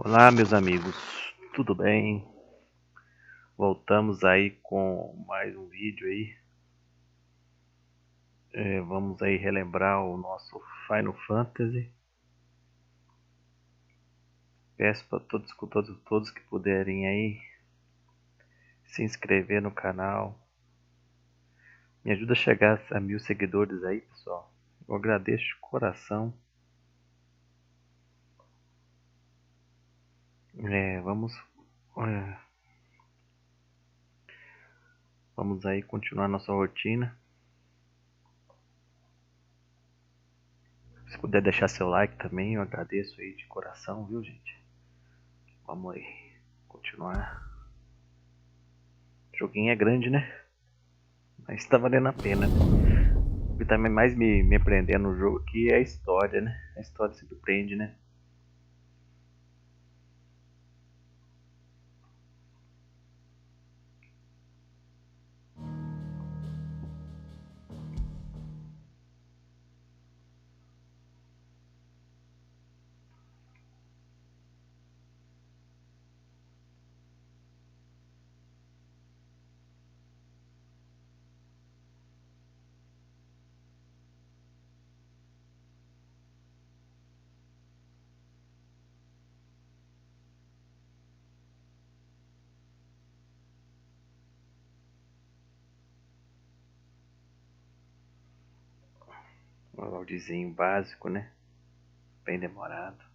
Olá, meus amigos, tudo bem? Voltamos aí com mais um vídeo aí. Vamos aí relembrar o nosso Final Fantasy. Peço para todos que puderem aí se inscrever no canal. Me ajuda a chegar a 1000 seguidores aí, pessoal. Eu agradeço de coração. Vamos aí continuar nossa rotina. Se puder deixar seu like também, eu agradeço aí de coração, viu, gente? Vamos aí continuar. O joguinho é grande, né? Mas tá valendo a pena. O que tá mais me prendendo no jogo aqui é a história, né? A história sempre prende, né? Um áudiozinho básico, né? Bem demorado.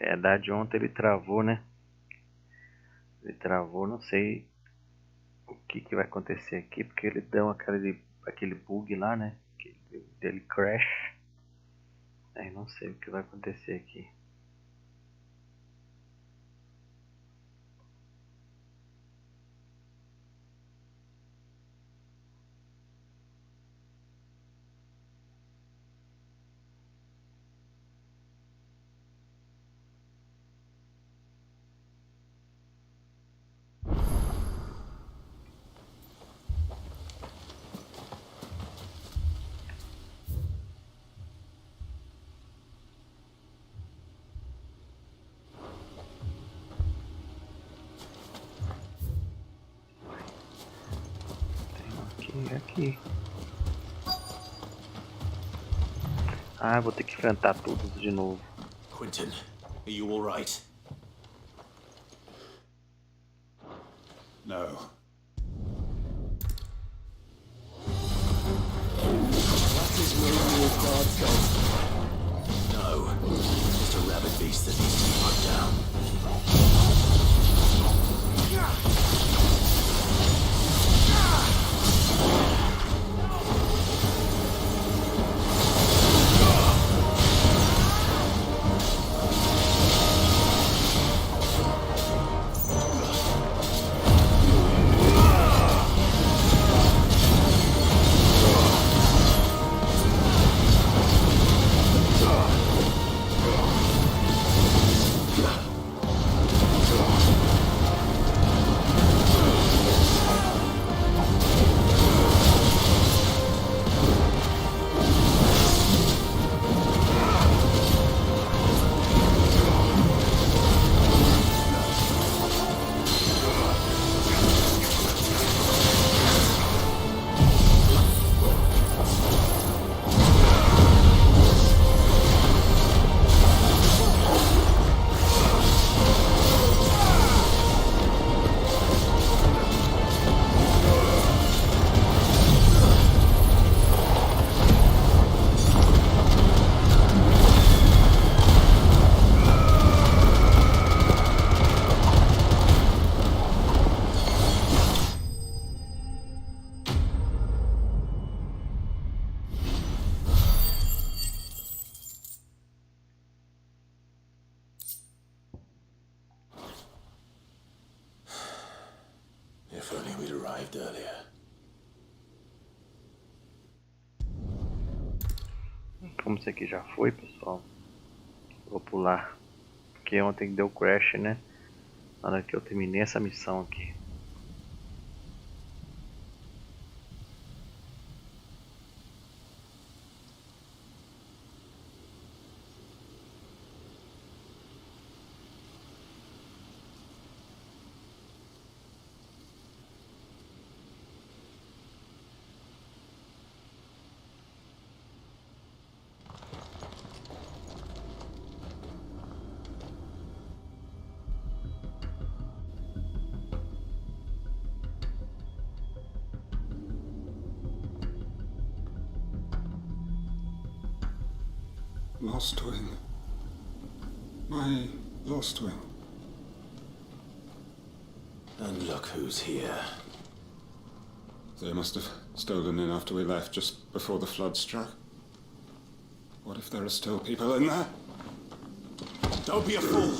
Na verdade, ontem ele travou, né? Ele travou, não sei o que vai acontecer aqui, porque ele deu aquele bug lá, né? Dele crash. Aí não sei o que vai acontecer aqui. Aqui. Ah, vou ter que enfrentar todos de novo. Quentin, are you all right? No. That is where your guards go. No. Just a rabid beast that needs to be put down. arrived earlier. Como isso aqui já foi, pessoal, vou pular. Porque ontem deu crash, né? Na hora que eu terminei essa missão aqui. Lost wing. My lost wing. And look who's here. They must have stolen in after we left, just before the flood struck. What if there are still people in there? Don't be a fool!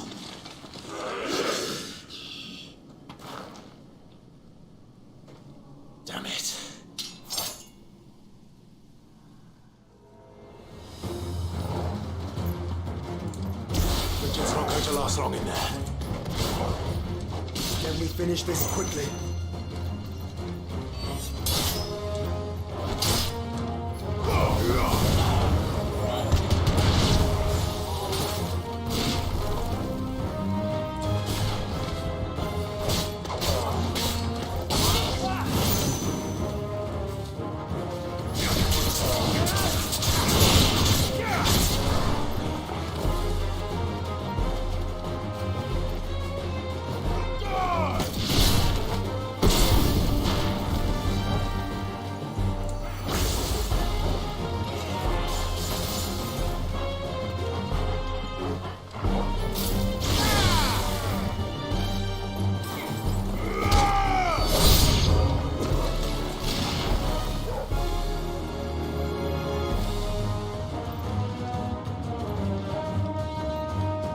Damn it. It's not going to last long in there. Can we finish this quickly?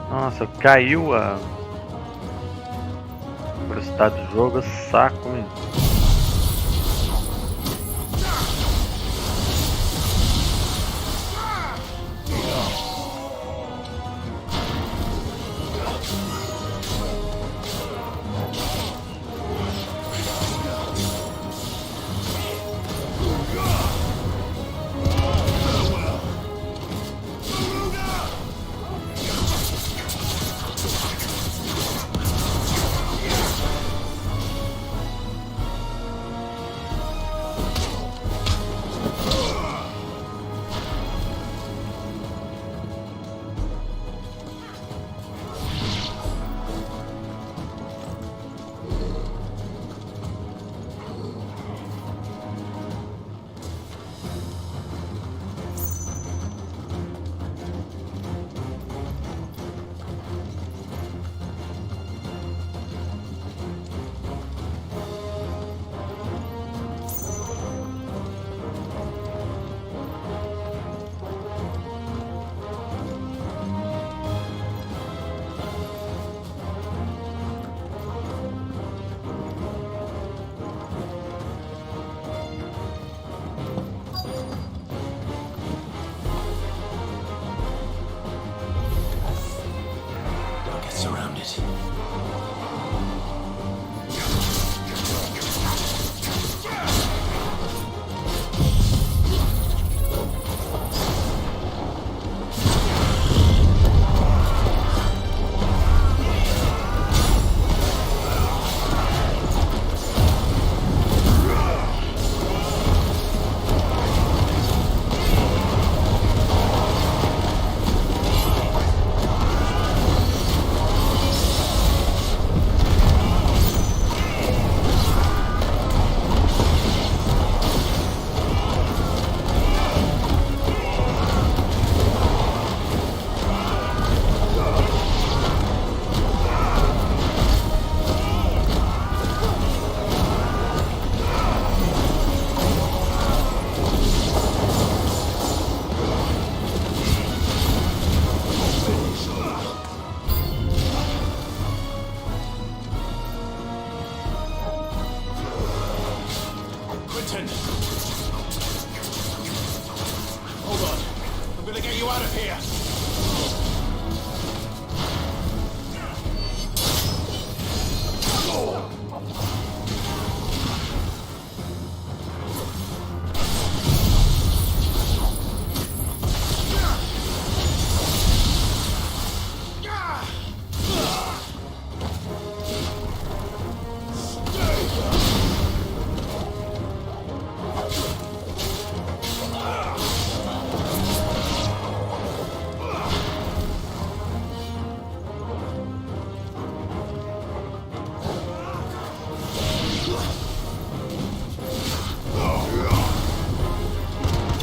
Nossa, caiu a velocidade do jogo, saco, hein? Surrounded. gonna get you out of here!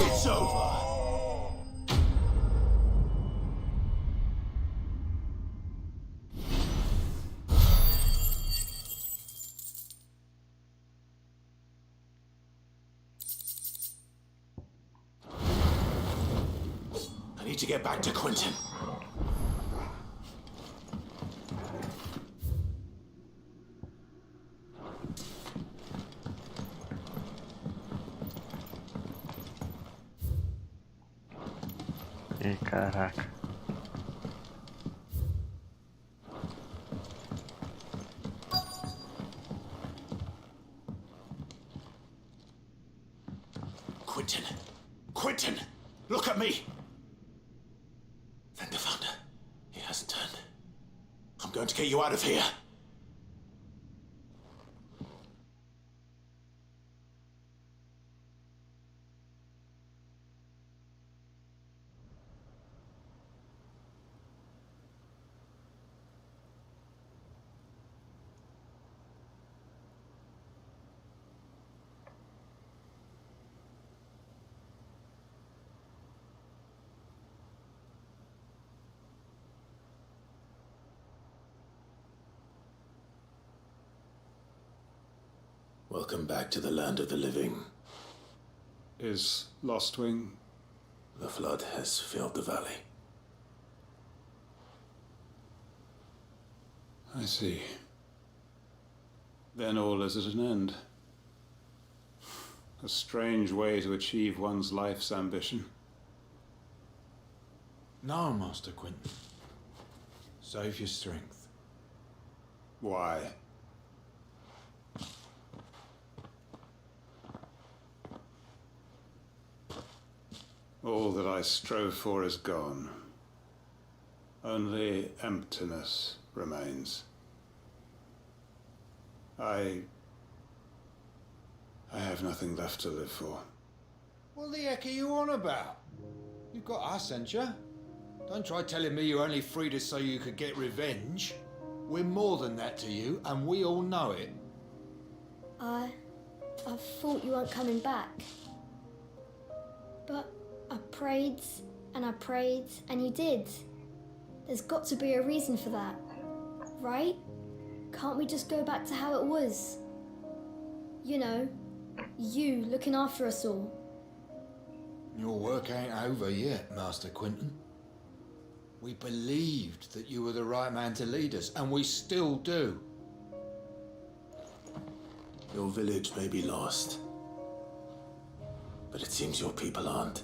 It's over. I need to get back to Quentin. Ih, caraca. Quentin! Quentin! Look at me! Thank the Founder. He hasn't turned. I'm going to get you out of here. Welcome back to the land of the living. Is Lostwing? The flood has filled the valley. I see. Then all is at an end. A strange way to achieve one's life's ambition. No, Master Quentin. Save your strength. Why? All that I strove for is gone. Only emptiness remains. I have nothing left to live for. What the heck are you on about? You've got us, ain't you? Don't try telling me you only freed us so you could get revenge. We're more than that to you, and we all know it. I thought you weren't coming back. But I prayed, and you did. There's got to be a reason for that, right? Can't we just go back to how it was? You know, you looking after us all. Your work ain't over yet, Master Quentin. We believed that you were the right man to lead us, and we still do. Your village may be lost, but it seems your people aren't,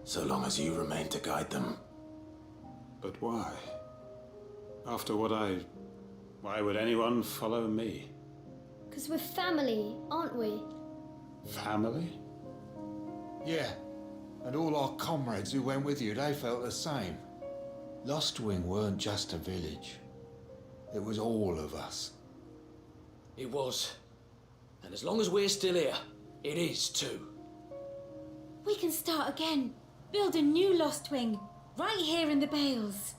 so long as you remain to guide them. But why? After what why would anyone follow me? 'Cause we're family, aren't we? Family? Yeah, and all our comrades who went with you, they felt the same. Lostwing weren't just a village. It was all of us. It was. And as long as we're still here, it is too. We can start again. Build a new Lostwing, right here in the Bales.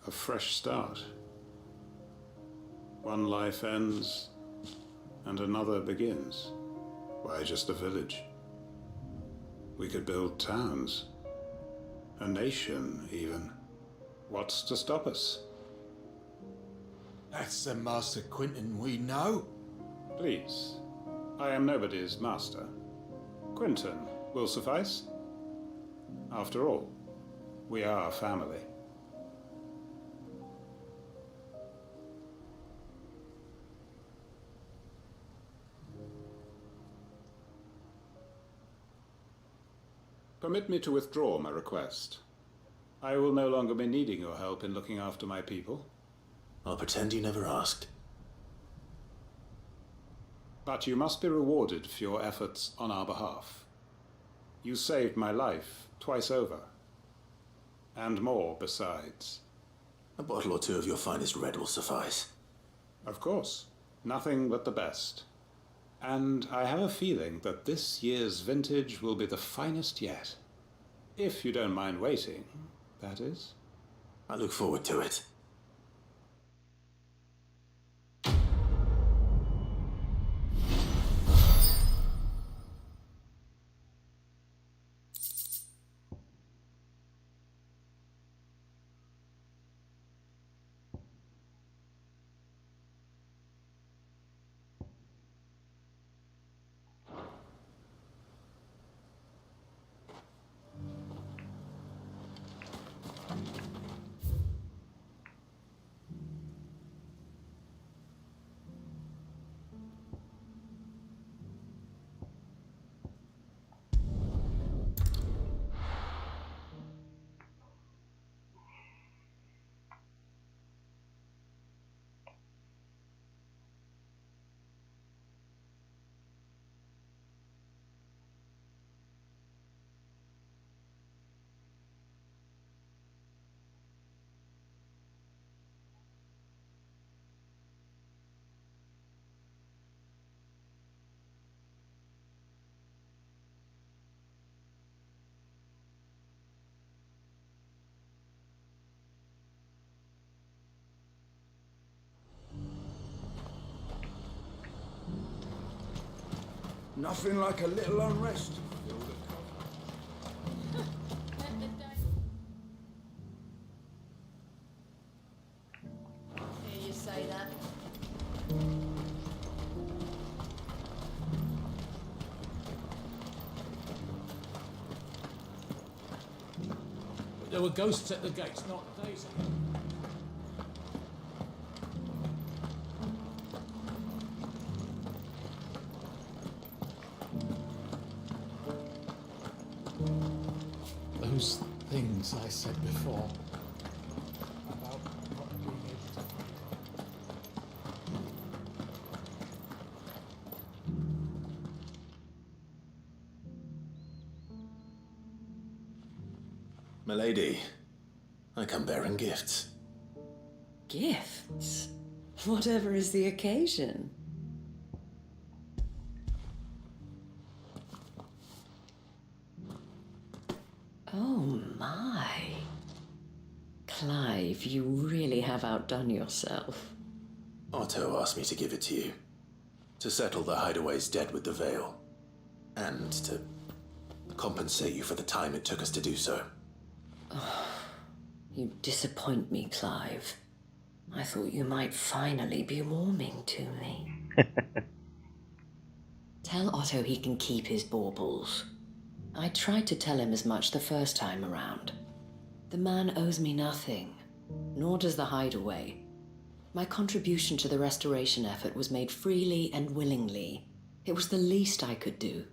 A fresh start. One life ends, and another begins. Why just a village? We could build towns. A nation, even. What's to stop us? That's the Master Quentin we know. Please, I am nobody's master. Quentin will suffice. After all, we are family. Permit me to withdraw my request. I will no longer be needing your help in looking after my people. I'll pretend you never asked. But you must be rewarded for your efforts on our behalf. You saved my life twice over. And more besides. A bottle or two of your finest red will suffice. Of course. Nothing but the best. And I have a feeling that this year's vintage will be the finest yet. If you don't mind waiting, that is. I look forward to it. Nothing like a little unrest. Hear you say that. There were ghosts at the gates not days ago. Those things I said before about not being able to Milady, I come bearing gifts. Gifts? Whatever is the occasion. Oh my. Clive, you really have outdone yourself. Otto asked me to give it to you. To settle the hideaway's debt with the Veil. And to compensate you for the time it took us to do so. You disappoint me, Clive. I thought you might finally be warming to me. Tell Otto he can keep his baubles. I tried to tell him as much the first time around. The man owes me nothing, nor does the hideaway. My contribution to the restoration effort was made freely and willingly. It was the least I could do.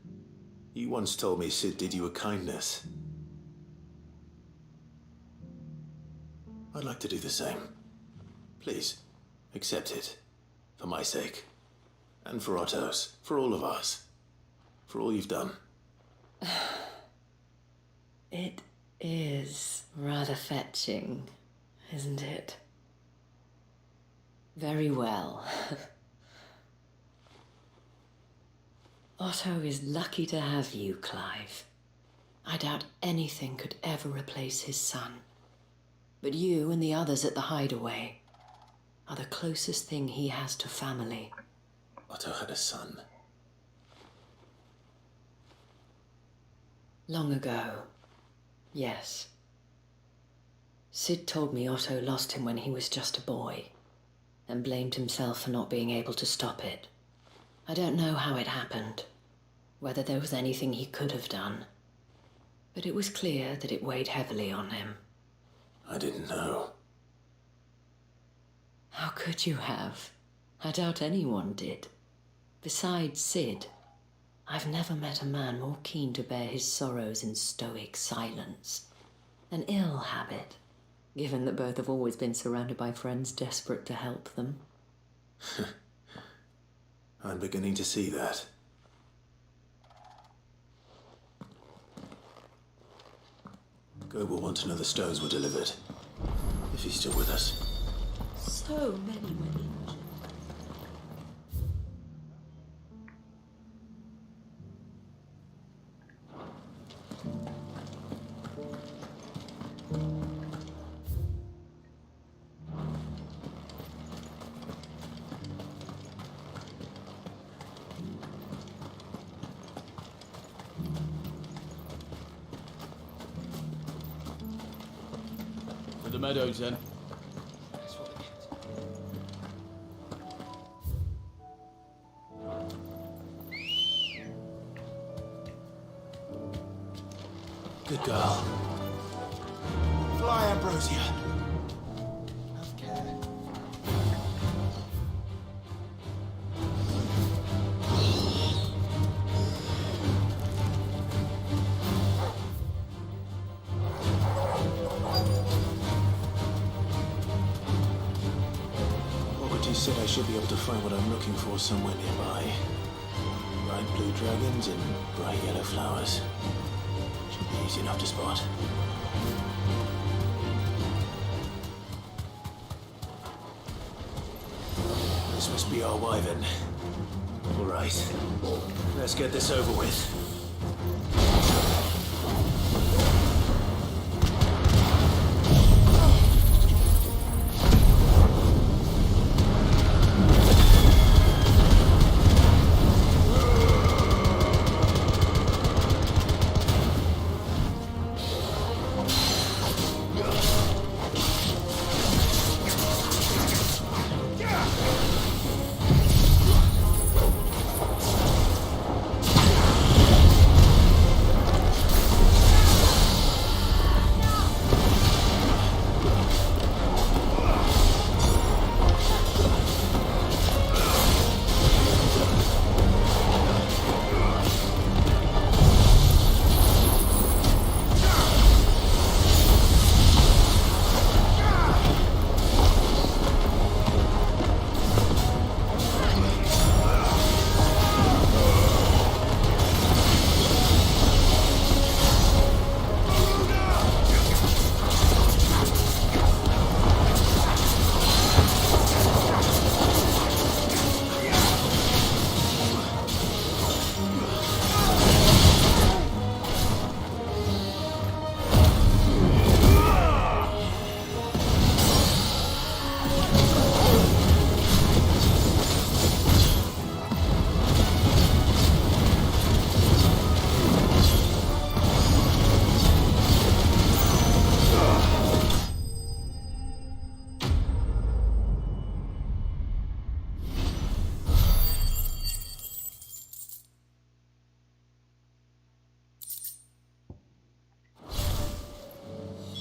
You once told me Sid did you a kindness. I'd like to do the same. Please, accept it. For my sake. And for Otto's. For all of us. For all you've done. It is rather fetching, isn't it? Very well. Otto is lucky to have you, Clive. I doubt anything could ever replace his son. But you and the others at the hideaway are the closest thing he has to family. Otto had a son. Long ago, yes. Sid told me Otto lost him when he was just a boy, and blamed himself for not being able to stop it. I don't know how it happened, whether there was anything he could have done, but it was clear that it weighed heavily on him. I didn't know. How could you have? I doubt anyone did. Besides Sid, I've never met a man more keen to bear his sorrows in stoic silence. An ill habit, given that both have always been surrounded by friends desperate to help them. I'm beginning to see that. Gob will want to know the stones were delivered, if he's still with us. So many were injured. To the meadows, then. Good girl. Fly, Ambrosia. Have care. Socrates said I should be able to find what I'm looking for somewhere nearby. Bright blue dragons and bright yellow flowers. Should be easy enough to spot. This must be our wyvern. All right. Let's get this over with.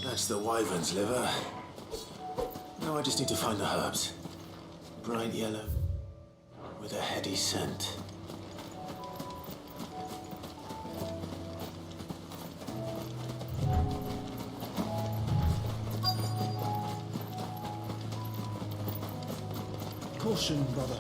That's the wyvern's liver. Now I just need to find the herbs. Bright yellow with a heady scent. Caution, brother.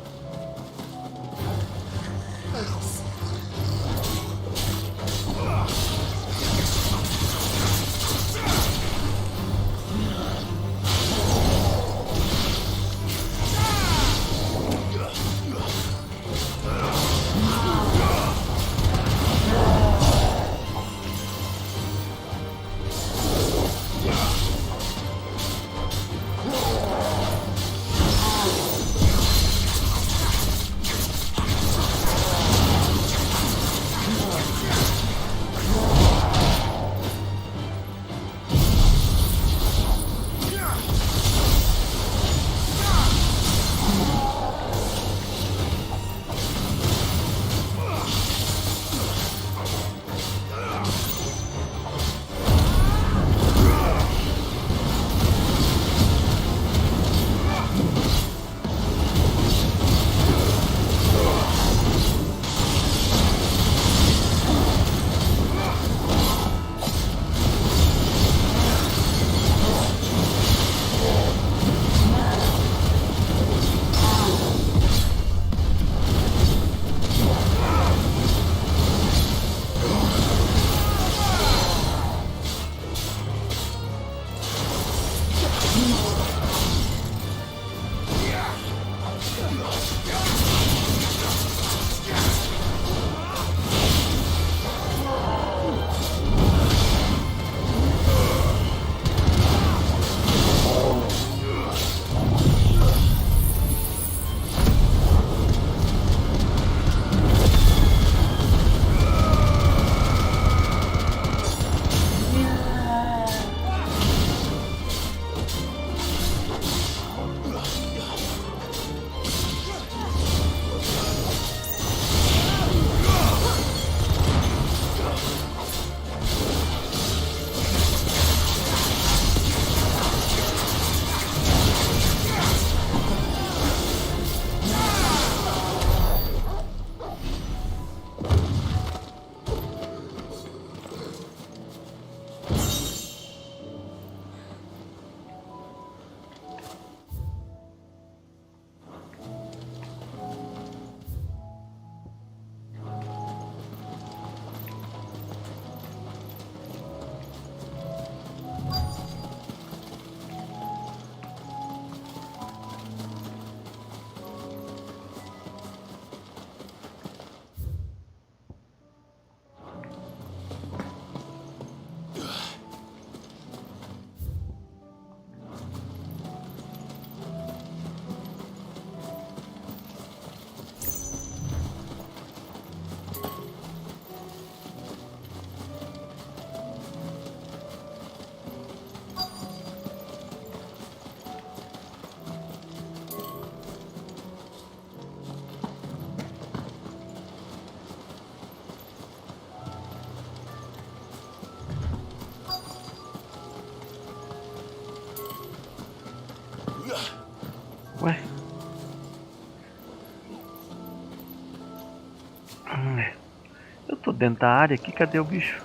tô dentro da área aqui, cadê o bicho?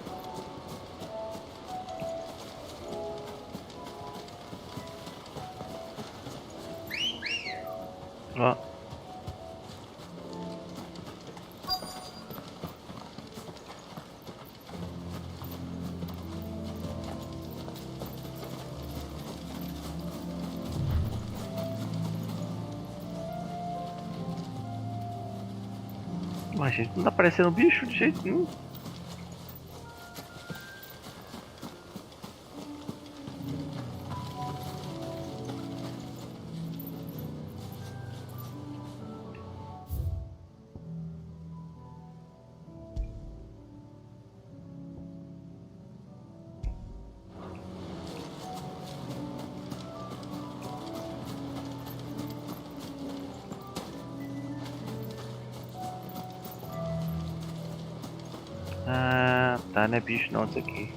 Ó. Mas gente, não tá aparecendo bicho de jeito nenhum. Ah, tá, não é bicho não, isso aqui.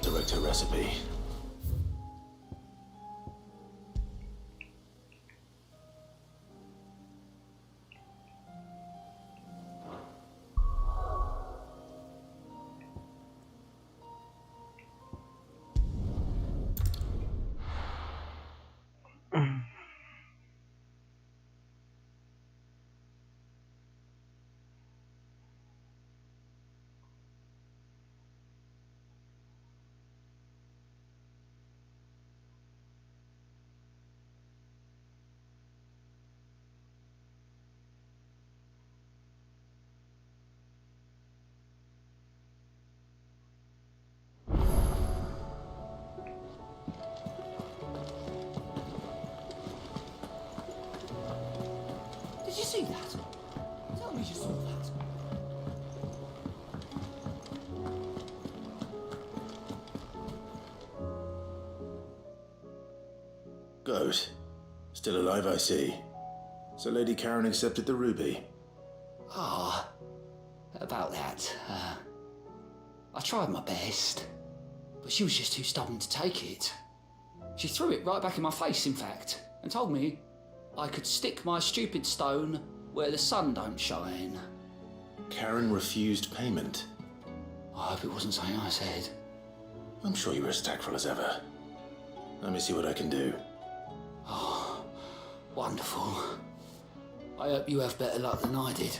Director recipe. Did you see that? Tell me you saw that. Good. Still alive, I see. So Lady Karen accepted the ruby. Ah, about that. I tried my best, but she was just too stubborn to take it. She threw it right back in my face, in fact, and told me I could stick my stupid stone where the sun don't shine. Karen refused payment. I hope it wasn't something I said. I'm sure you were as tactful as ever. Let me see what I can do. Oh, wonderful. I hope you have better luck than I did.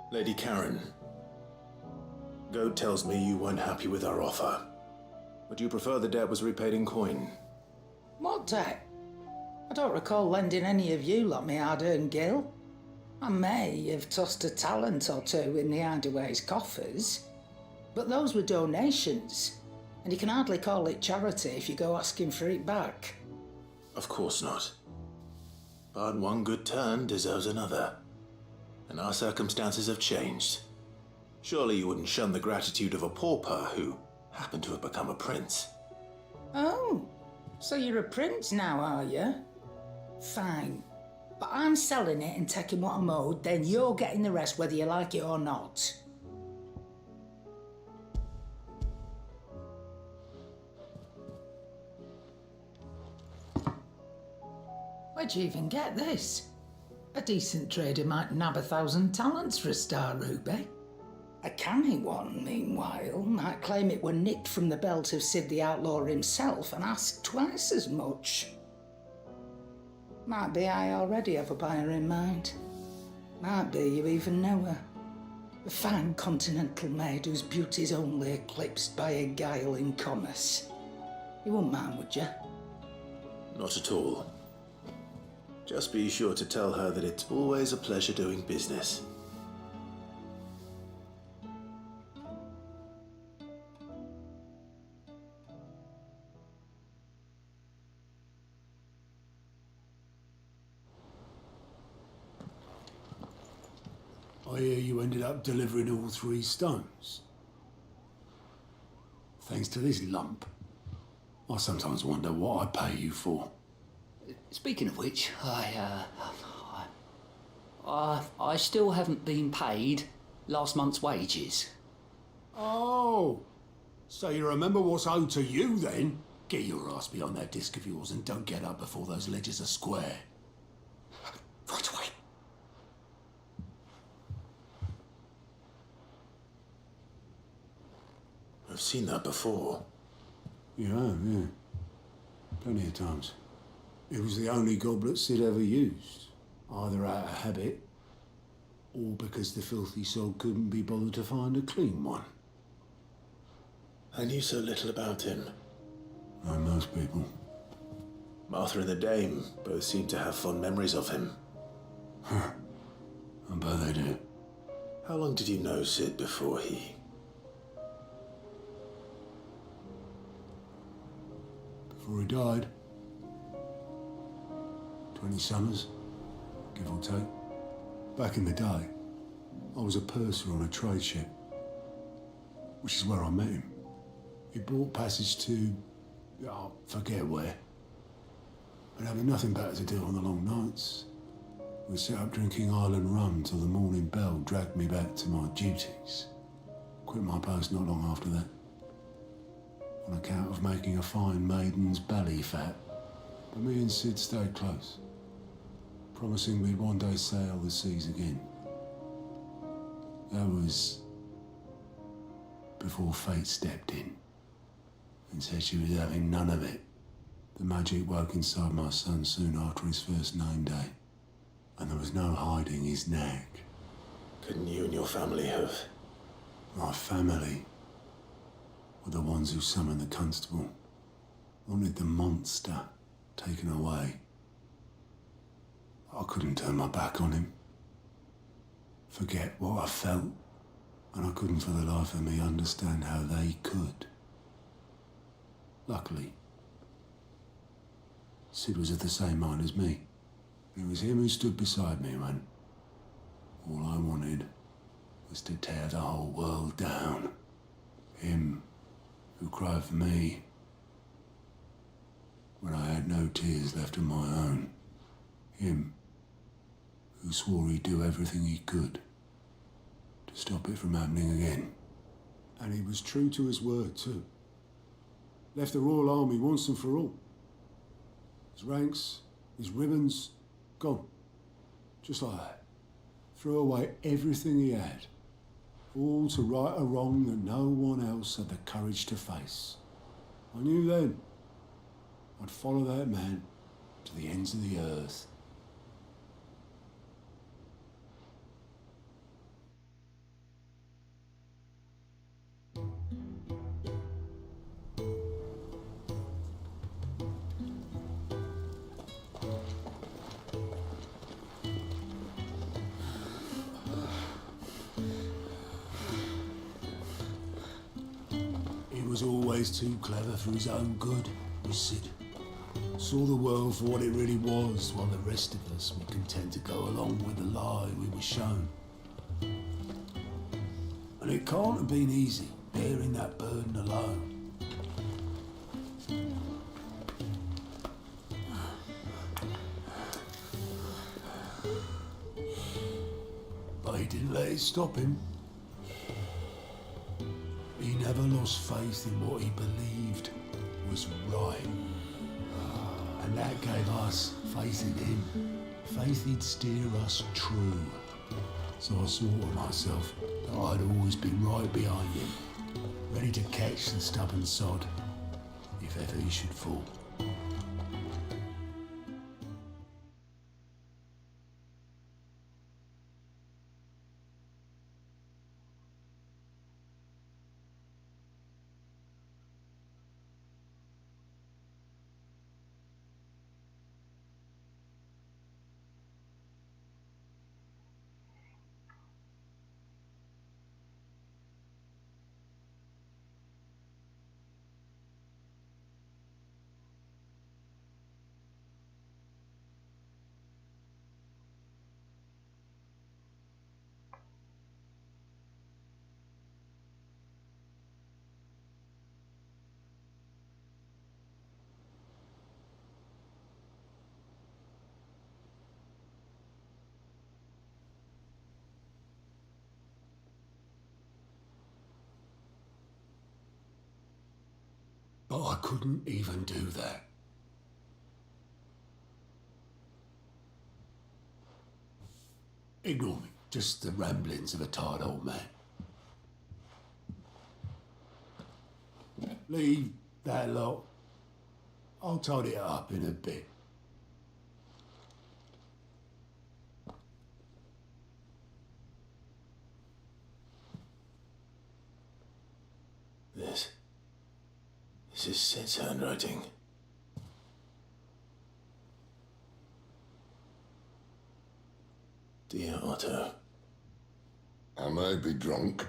Lady Karen, Goad tells me you weren't happy with our offer. Would you prefer the debt was repaid in coin? What debt? I don't recall lending any of you like me hard-earned gil. I may have tossed a talent or two in the Hideaway's coffers, but those were donations, and you can hardly call it charity if you go asking for it back. Of course not. But one good turn deserves another. And our circumstances have changed. Surely you wouldn't shun the gratitude of a pauper who happened to have become a prince. Oh, so you're a prince now, are you? Fine. But I'm selling it and taking what I'm owed, then you're getting the rest whether you like it or not. Where'd you even get this? A decent trader might nab 1,000 talents for a star ruby. A canny one, meanwhile, might claim it were nicked from the belt of Sid the Outlaw himself and ask twice as much. Might be I already have a buyer in mind. Might be you even know her. A fine continental maid whose beauty's only eclipsed by a guile in commerce. You wouldn't mind, would you? Not at all. Just be sure to tell her that it's always a pleasure doing business. I hear you ended up delivering all 3 stones. Thanks to this lump. I sometimes wonder what I pay you for. Speaking of which, I still haven't been paid last month's wages. Oh, so you remember what's owed to you then? Get your ass behind that disc of yours and don't get up before those ledgers are square. Right away. I've seen that before. You have, yeah. Plenty of times. It was the only goblet Sid ever used, either out of habit or because the filthy soul couldn't be bothered to find a clean one. I knew so little about him. Like most people. Martha and the Dame both seem to have fond memories of him. I bet they do. How long did you know Sid before he... Before he died. 20 summers, give or take. Back in the day, I was a purser on a trade ship, which is where I met him. He bought passage to, I forget where. But having nothing better to do on the long nights, we sat up drinking Island rum till the morning bell dragged me back to my duties. Quit my post not long after that, on account of making a fine maiden's belly fat. But me and Sid stayed close, promising we'd one day sail the seas again. That was before fate stepped in and said she was having none of it. The magic woke inside my son soon after his first name day, and there was no hiding his nag. Couldn't you and your family have... My family were the ones who summoned the constable, wanted the monster taken away. I couldn't turn my back on him, forget what I felt, and I couldn't for the life of me understand how they could. Luckily, Sid was of the same mind as me. It was him who stood beside me when all I wanted was to tear the whole world down. Him who cried for me when I had no tears left of my own. Him who swore he'd do everything he could to stop it from happening again. And he was true to his word too. Left the Royal Army once and for all. His ranks, his ribbons, gone. Just like that. Threw away everything he had. All to right a wrong that no one else had the courage to face. I knew then I'd follow that man to the ends of the earth. He was always too clever for his own good, was Sid. Saw the world for what it really was, while the rest of us were content to go along with the lie we were shown. And it can't have been easy, bearing that burden alone. But he didn't let it stop him. He never lost faith in what he believed was right. And that gave us faith in him. Faith he'd steer us true. So I swore to myself that I'd always be right behind him, ready to catch the stubborn sod if ever he should fall. But I couldn't even do that. Ignore me. Just the ramblings of a tired old man. Leave that lot. I'll tidy it up in a bit. This is Sid's handwriting. Dear Otto. I may be drunk,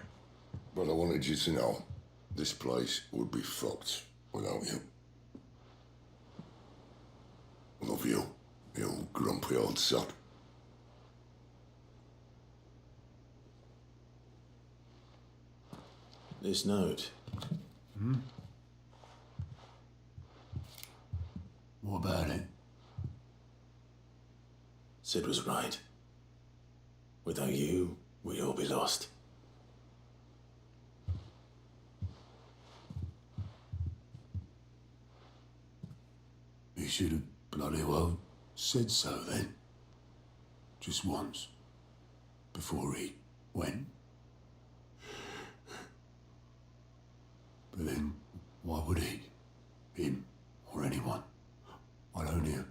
but I wanted you to know this place would be fucked without you. Love you, you grumpy old sod. This note. What about it? Sid was right. Without you, we'd all be lost. He should have bloody well said so then. Just once. Before he went. But then, why would he? Him, or anyone? I'd only have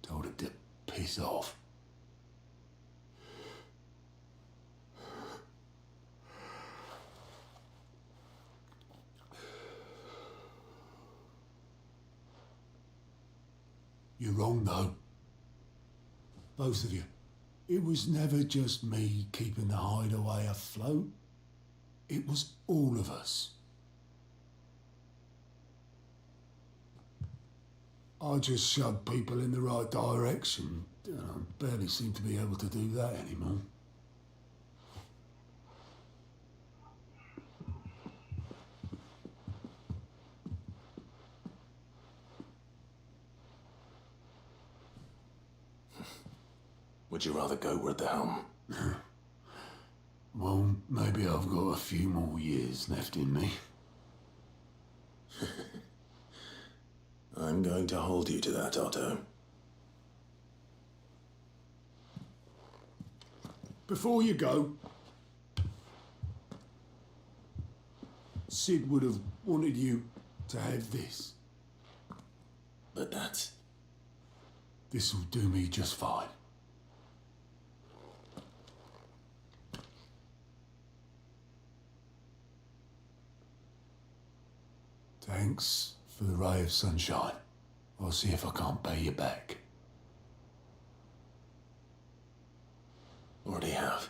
told him to piss off. You're wrong, though. Both of you. It was never just me keeping the hideaway afloat. It was all of us. I just shoved people in the right direction. I barely seem to be able to do that anymore. Would you rather go at the helm? Well, maybe I've got a few more years left in me. I'm going to hold you to that, Otto. Before you go, Sid would have wanted you to have this. But that's... This'll do me just fine. Thanks for the ray of sunshine. I'll see if I can't pay you back. Already have.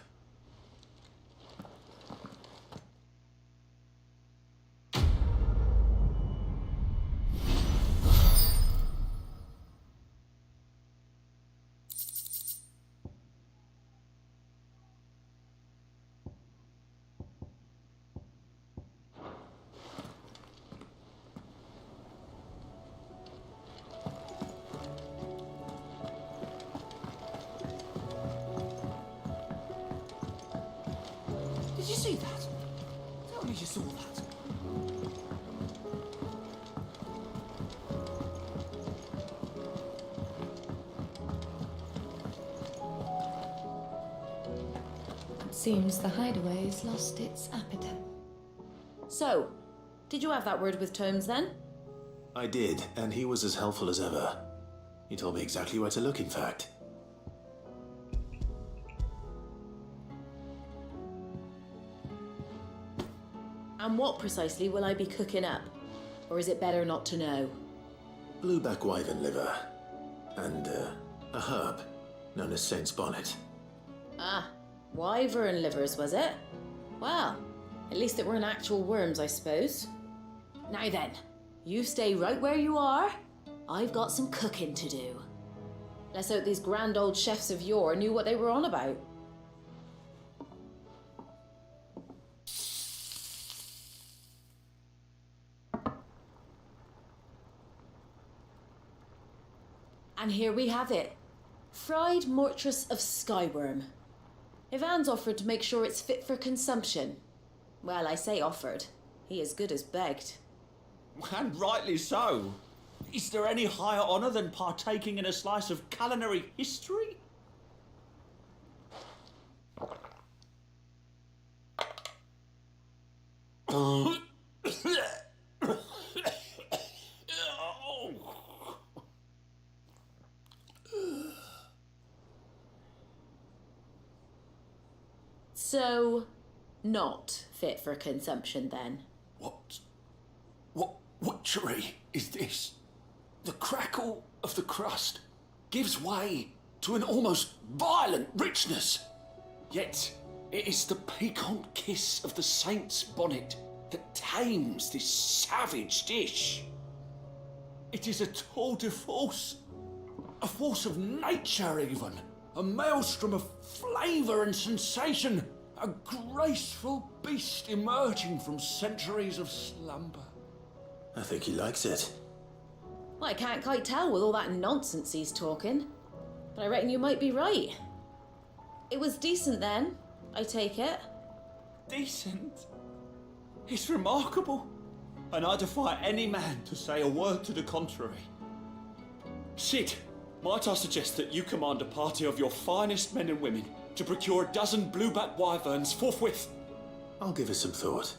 Did you see that? Tell me you saw that. Seems the hideaway's lost its appetite. So, did you have that word with Tomes then? I did, and he was as helpful as ever. He told me exactly where to look, in fact. And what precisely will I be cooking up? Or is it better not to know? Blueback wyvern liver. And, a herb known as Saint's Bonnet. Ah, wyvern livers, was it? Well, at least it weren't actual worms, I suppose. Now then, you stay right where you are. I've got some cooking to do. Let's hope these grand old chefs of yore knew what they were on about. And here we have it. Fried mortress of skyworm. Ivan's offered to make sure it's fit for consumption. Well, I say offered. He as good as begged. And rightly so. Is there any higher honour than partaking in a slice of culinary history? So, not fit for consumption then? What witchery is this? The crackle of the crust gives way to an almost violent richness. Yet, it is the piquant kiss of the saint's bonnet that tames this savage dish. It is a tour de force, a force of nature even, a maelstrom of flavour and sensation, a graceful beast emerging from centuries of slumber. I think he likes it. Well, I can't quite tell with all that nonsense he's talking, but I reckon you might be right. It was decent then, I take it. Decent? It's remarkable, and I defy any man to say a word to the contrary. Sid, might I suggest that you command a party of your finest men and women to procure a dozen blueback wyverns forthwith? I'll give it some thought.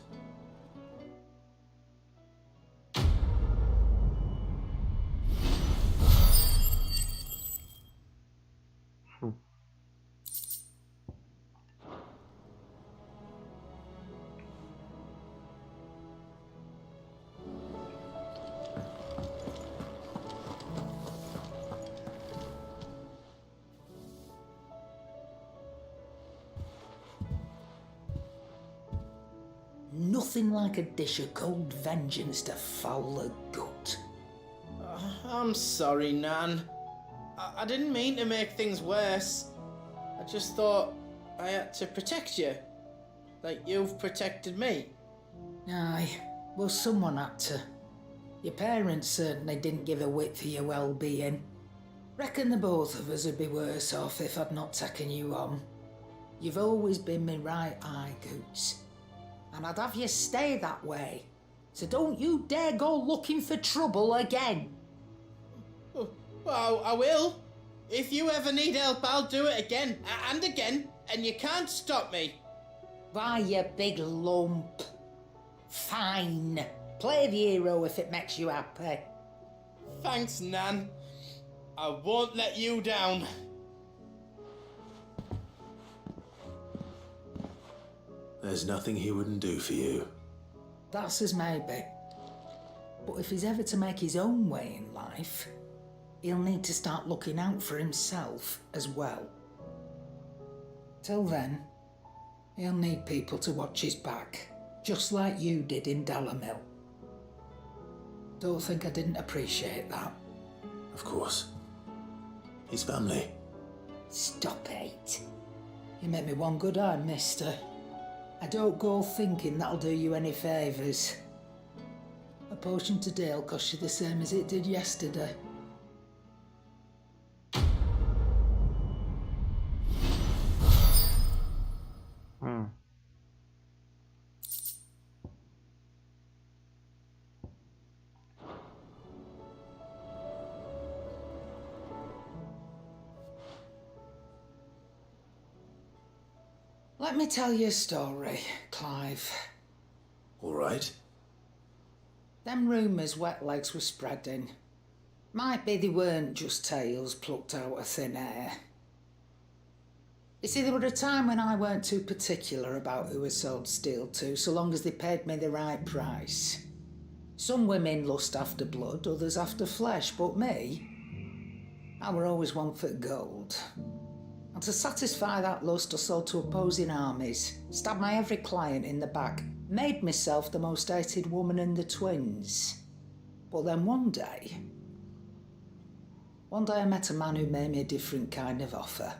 Nothing like a dish of cold vengeance to foul the gut. I'm sorry, Nan. I didn't mean to make things worse. I just thought I had to protect you. Like you've protected me. Aye, well, someone had to. Your parents certainly didn't give a whit for your well-being. Reckon the both of us would be worse off if I'd not taken you on. You've always been my right eye, Goots. And I'd have you stay that way. So don't you dare go looking for trouble again. Well, I will. If you ever need help, I'll do it again and again, and you can't stop me. Why, you big lump. Fine. Play the hero if it makes you happy. Thanks, Nan. I won't let you down. There's nothing he wouldn't do for you. That's as maybe. But if he's ever to make his own way in life, he'll need to start looking out for himself as well. Till then, he'll need people to watch his back, just like you did in Dalamil. Don't think I didn't appreciate that. Of course. His family. Stop it. You make me one good eye, mister. I don't go thinking that'll do you any favours. A potion today'll cost you the same as it did yesterday. Let me tell you a story, Clive. All right. Them rumours wet legs were spreading. Might be they weren't just tales plucked out of thin air. You see, there were a time when I weren't too particular about who I sold steel to, so long as they paid me the right price. Some women lust after blood, others after flesh, but me, I were always one for gold. And to satisfy that lust, I sold to opposing armies, stabbed my every client in the back, made myself the most hated woman in the twins. But then one day I met a man who made me a different kind of offer.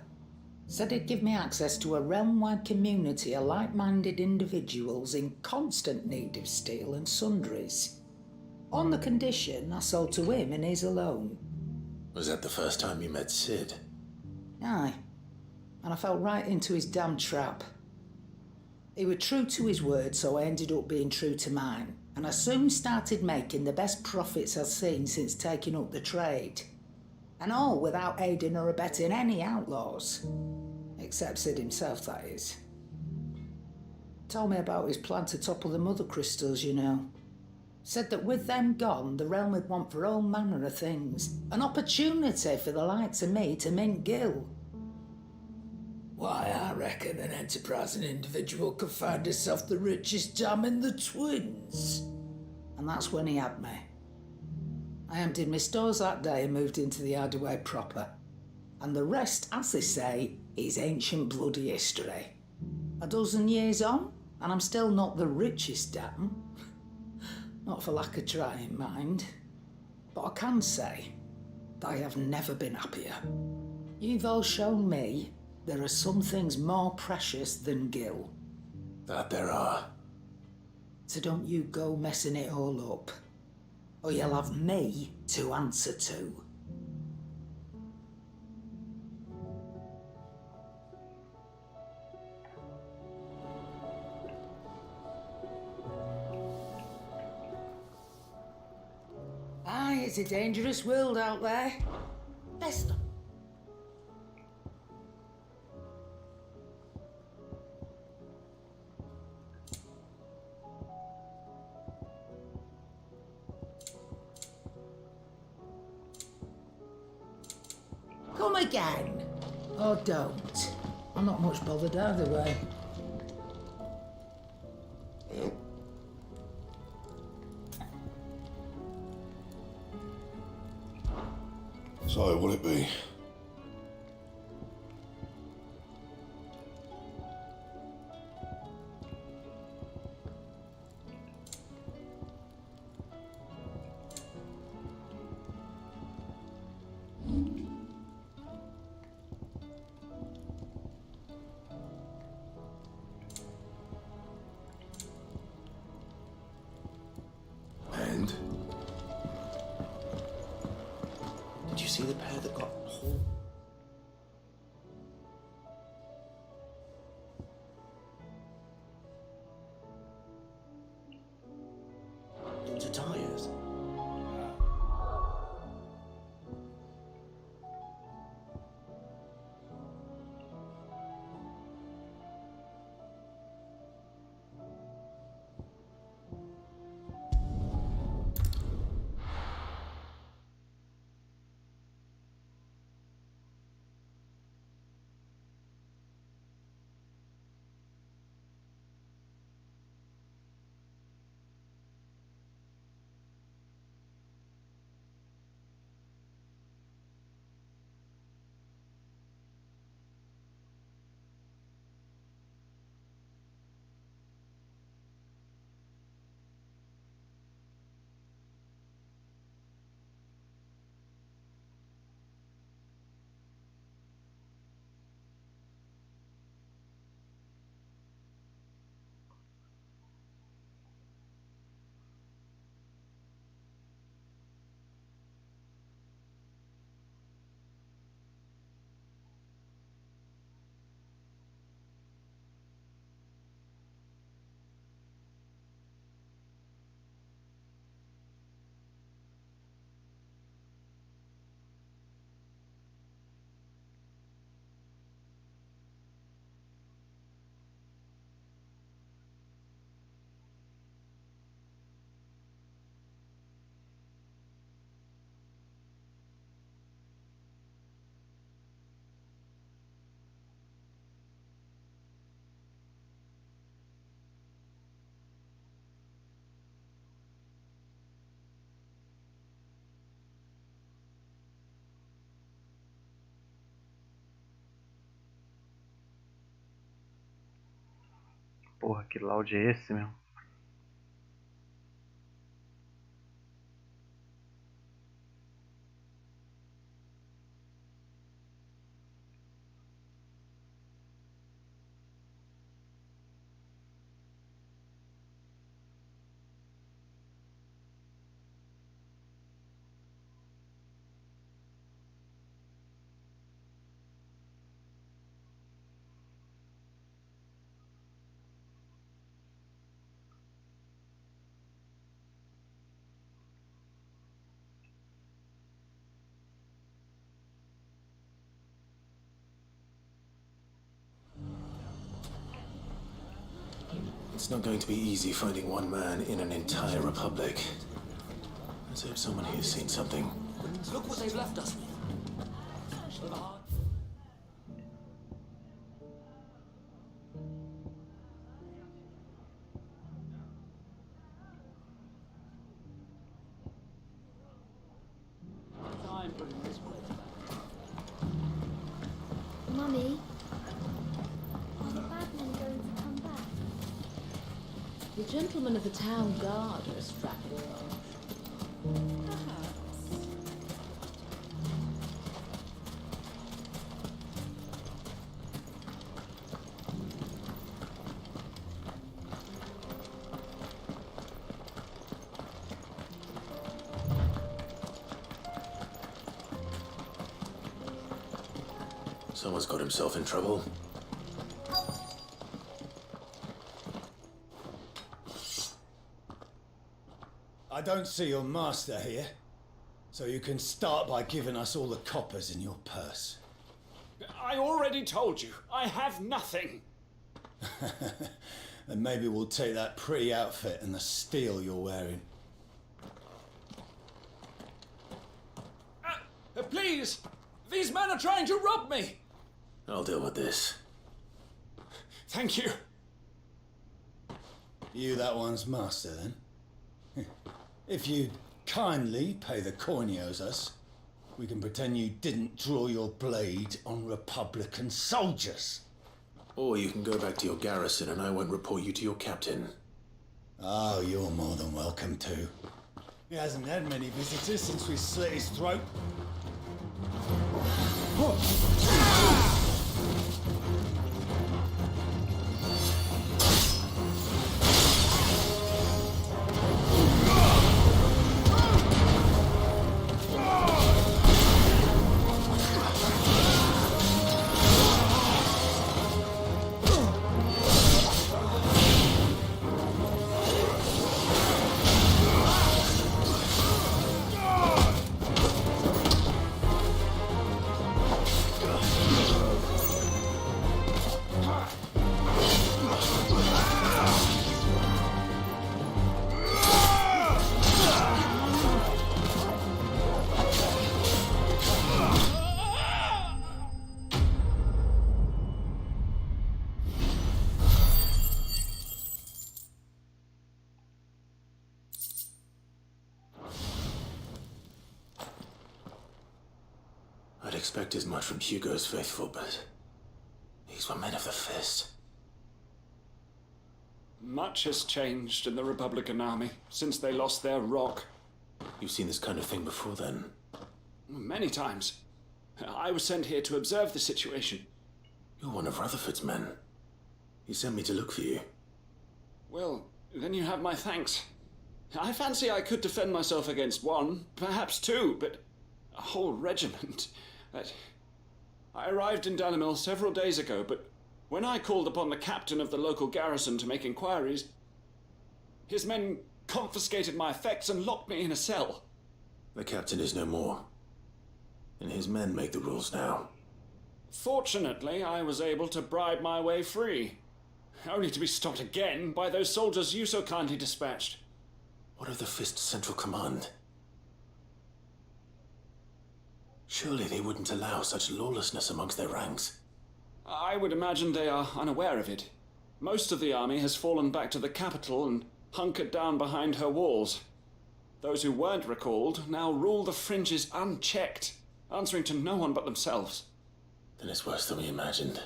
Said he'd give me access to a realm-wide community of like-minded individuals in constant need of steel and sundries. On the condition I sold to him and his alone. Was that the first time you met Sid? Aye. And I fell right into his damn trap. He was true to his word, so I ended up being true to mine. and I soon started making the best profits I'd seen since taking up the trade. And all without aiding or abetting any outlaws. Except Sid himself, that is. Told me about his plan to topple the mother crystals, you know. Said that with them gone, the realm would want for all manner of things. An opportunity for the likes of me to mint Gil. Why, I reckon an enterprising individual could find himself the richest dam in the Twins. And that's when he had me. I emptied my stores that day and moved into the Ajude proper. And the rest, as they say, is ancient bloody history. A dozen years on, and I'm still not the richest dam. Not for lack of trying, mind. But I can say that I have never been happier. You've all shown me there are some things more precious than Gil. That there are. So don't you go messing it all up, or you'll have me to answer to. Aye, it's a dangerous world out there. Lester. Come again. Or don't. I'm not much bothered either way. So, will it be? And? Did you see the pair that got hauled? Into tires? Porra, que loud é esse, meu? It's not going to be easy finding one man in an entire republic. Let's hope someone here's seen something. Look what they've left us. Mummy, are the bad men going to come back? The gentlemen of the town guard are strapping them. Perhaps. Someone's got himself in trouble. I don't see your master here, so you can start by giving us all the coppers in your purse. I already told you, I have nothing. Then maybe we'll take that pretty outfit and the steel you're wearing. Please! These men are trying to rob me! I'll deal with this. Thank you. You that one's master, then? If you'd kindly pay the coin he owes us, we can pretend you didn't draw your blade on Republican soldiers. Or you can go back to your garrison and I won't report you to your captain. Oh, you're more than welcome to. He hasn't had many visitors since we slit his throat. I'd expect as much from Hugo's faithful, but these were men of the fist. Much has changed in the Republican army since they lost their rock. You've seen this kind of thing before, then? Many times. I was sent here to observe the situation. You're one of Rutherford's men. He sent me to look for you. Well, then you have my thanks. I fancy I could defend myself against one, perhaps two, but a whole regiment. I arrived in Dalimil several days ago, but when I called upon the captain of the local garrison to make inquiries, his men confiscated my effects and locked me in a cell. The captain is no more, and his men make the rules now. Fortunately, I was able to bribe my way free, only to be stopped again by those soldiers you so kindly dispatched. What of the Fist's Central Command? Surely they wouldn't allow such lawlessness amongst their ranks. I would imagine they are unaware of it. Most of the army has fallen back to the capital and hunkered down behind her walls. Those who weren't recalled now rule the fringes unchecked, answering to no one but themselves. Then it's worse than we imagined.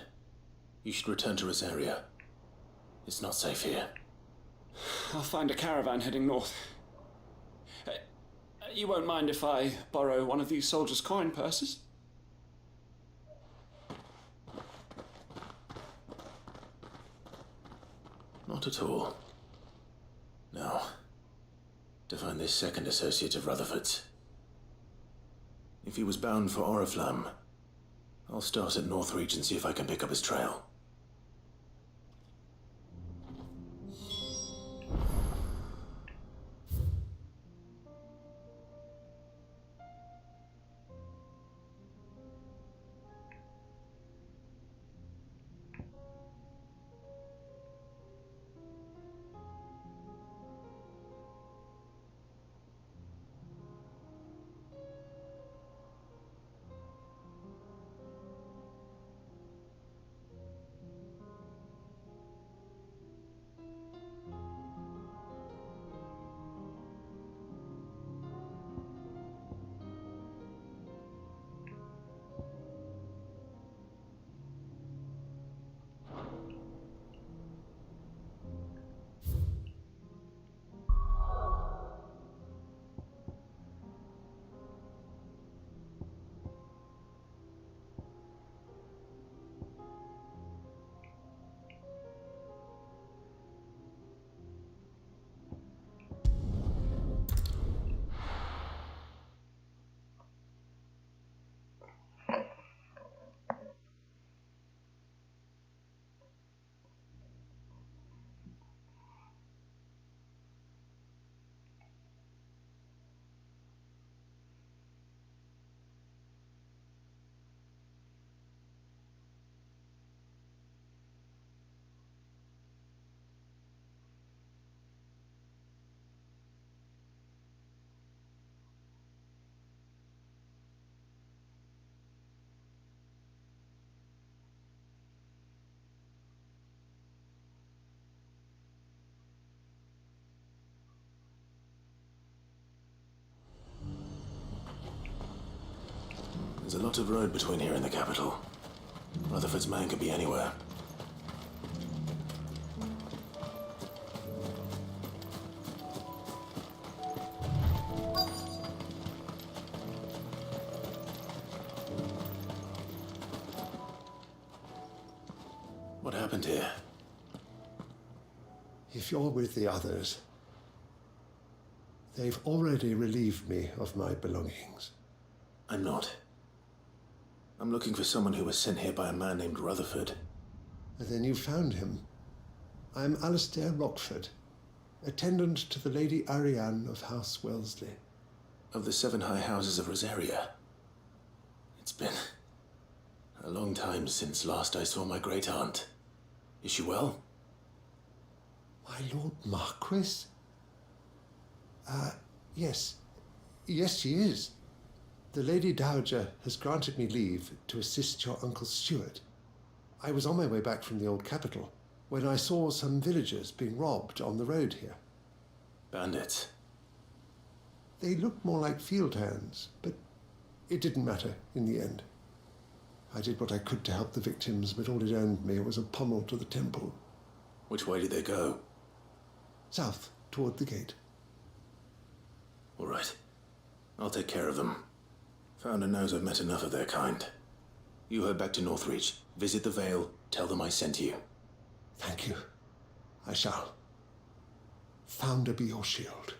You should return to Rosaria. It's not safe here. I'll find a caravan heading north. You won't mind if I borrow one of these soldiers' coin purses? Not at all. Now, to find this second associate of Rutherford's. If he was bound for Oriflamme, I'll start at Northreach and see if I can pick up his trail. There's a lot of road between here and the capital. Rutherford's man could be anywhere. What happened here? If you're with the others, they've already relieved me of my belongings. I'm not. I'm looking for someone who was sent here by a man named Rutherford. And then you found him. I'm Alistair Rockford, attendant to the Lady Ariane of House Wellesley. Of the 7 high houses of Rosaria. It's been a long time since last I saw my great-aunt. Is she well? My Lord Marquis? Yes. Yes, she is. The Lady Dowager has granted me leave to assist your Uncle Stuart. I was on my way back from the old capital when I saw some villagers being robbed on the road here. Bandits? They looked more like field hands, but it didn't matter in the end. I did what I could to help the victims, but all it earned me was a pommel to the temple. Which way did they go? South, toward the gate. All right. I'll take care of them. Founder knows I've met enough of their kind. You head back to Northreach, visit the Vale, tell them I sent you. Thank you. I shall. Founder be your shield.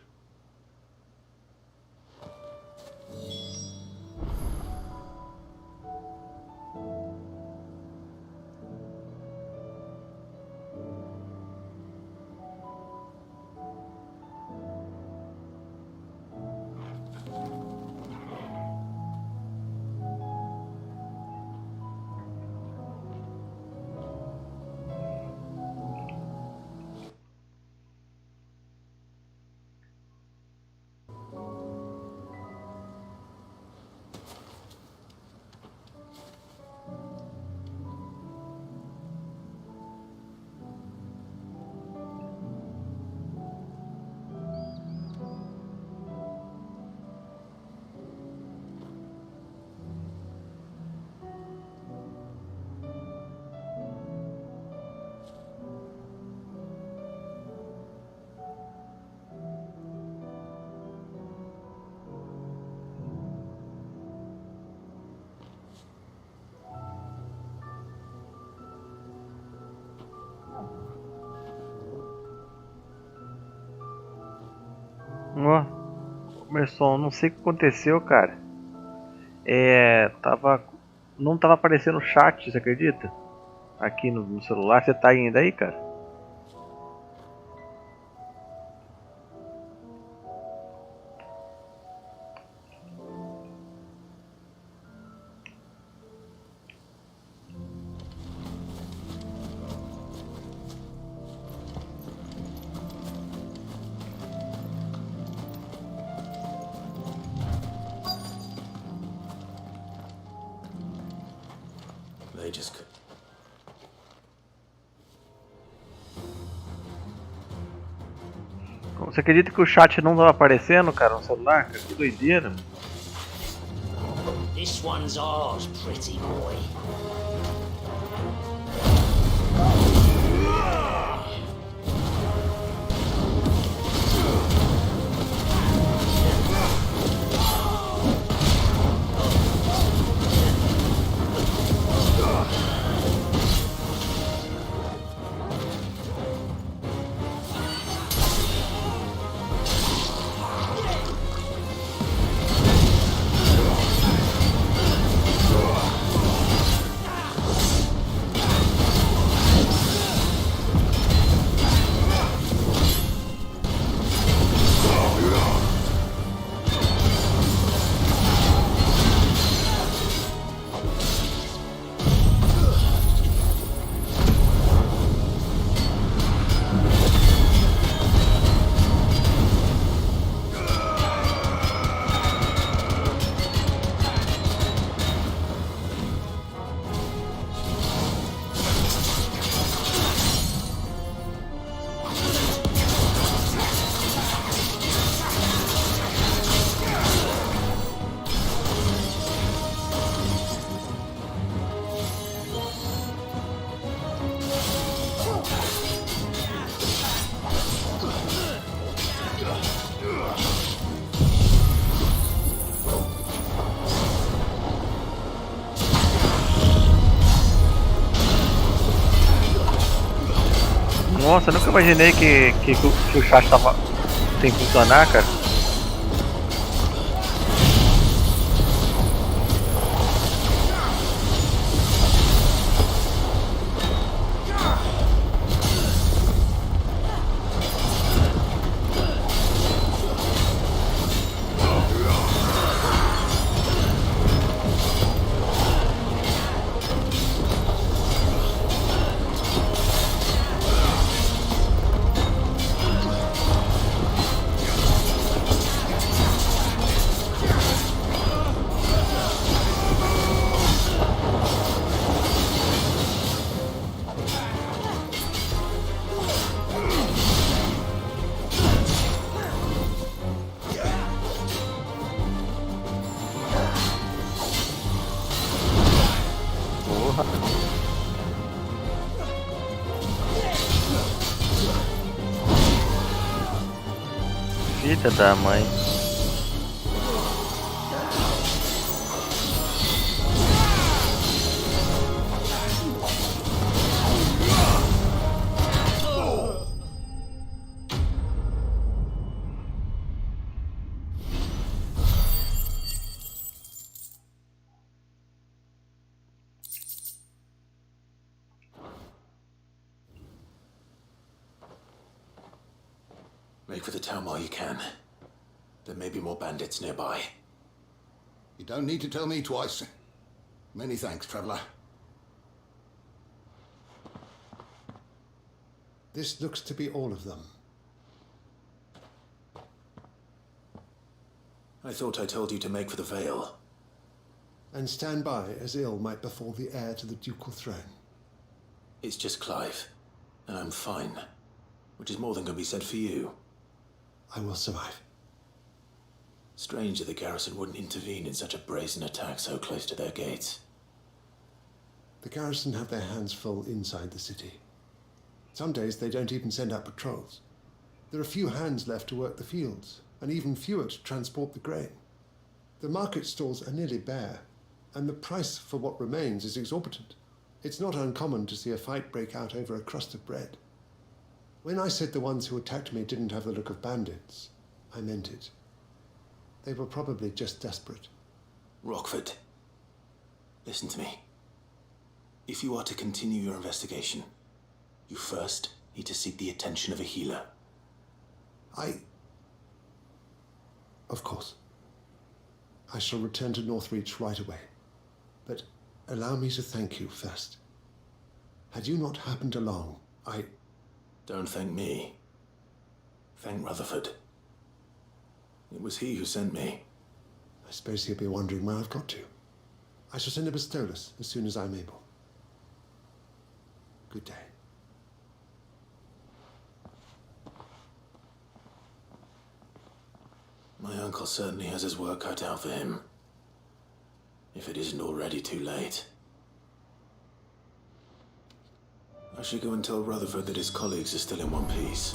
Ó, começou, não sei o que aconteceu, cara. Não tava aparecendo o chat, você acredita? Aqui no celular, você tá ainda aí, cara? They just... Você acredita que o chat não tava aparecendo, cara, no celular? Cara, que doideira, mano. This one's ours, pretty boy. Nossa, eu nunca imaginei que o chat tava sem funcionar, cara. Filha da mãe. Make for the town while you can. There may be more bandits nearby. You don't need to tell me twice. Many thanks, traveler. This looks to be all of them. I thought I told you to make for the Vale. And stand by as ill might befall the heir to the ducal throne. It's just Clive, and I'm fine. Which is more than can be said for you. I will survive. Strange that the garrison wouldn't intervene in such a brazen attack so close to their gates. The garrison have their hands full inside the city. Some days they don't even send out patrols. There are few hands left to work the fields, and even fewer to transport the grain. The market stalls are nearly bare, and the price for what remains is exorbitant. It's not uncommon to see a fight break out over a crust of bread. When I said the ones who attacked me didn't have the look of bandits, I meant it. They were probably just desperate. Rockford, listen to me. If you are to continue your investigation, you first need to seek the attention of a healer. Of course. I shall return to Northreach right away. But allow me to thank you first. Had you not happened along, Don't thank me. Thank Rutherford. It was he who sent me. I suppose he'll be wondering where I've got to. I shall send a Bistolus as soon as I'm able. Good day. My uncle certainly has his work cut out for him. If it isn't already too late. I should go and tell Rutherford that his colleagues are still in one piece.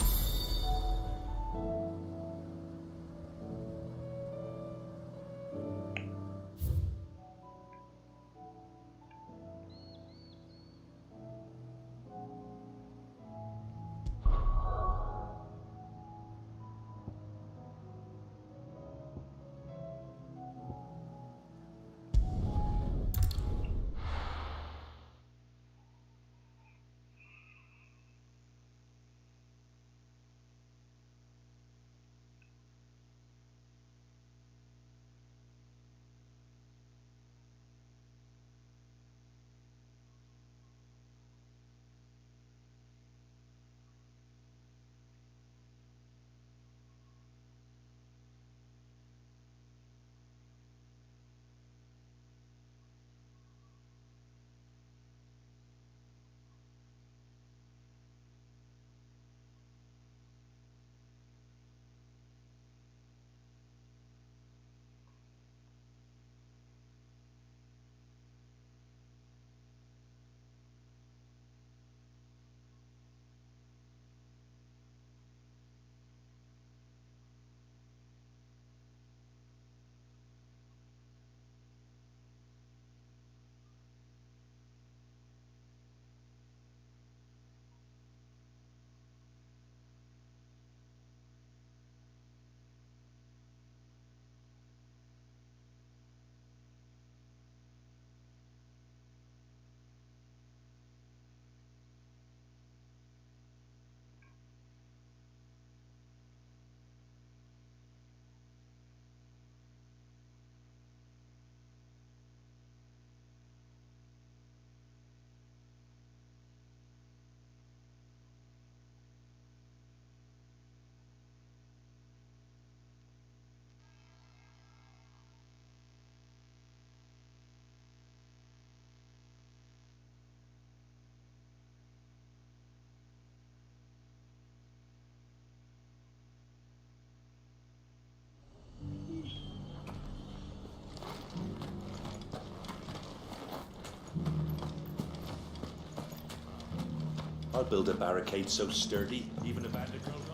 I'll build a barricade so sturdy, even a bandit can't run.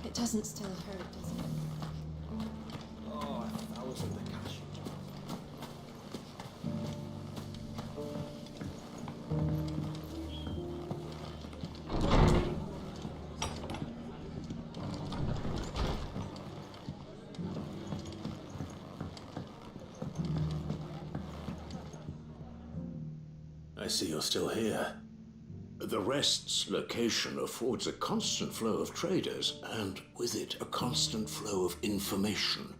It doesn't still hurt, does it? Oh, 1,000 the cash. I see you're still here. The Rest's location affords a constant flow of traders, and with it, a constant flow of information.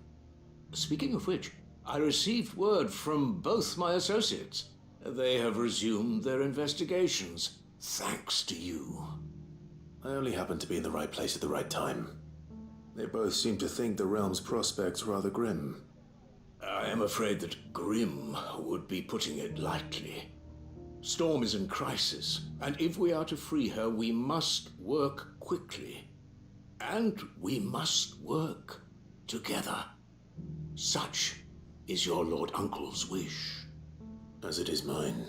Speaking of which, I received word from both my associates. They have resumed their investigations, thanks to you. I only happened to be in the right place at the right time. They both seem to think the realm's prospects rather grim. I am afraid that grim would be putting it lightly. Storm is in crisis, and if we are to free her, we must work quickly. And we must work together. Such is your Lord Uncle's wish, as it is mine.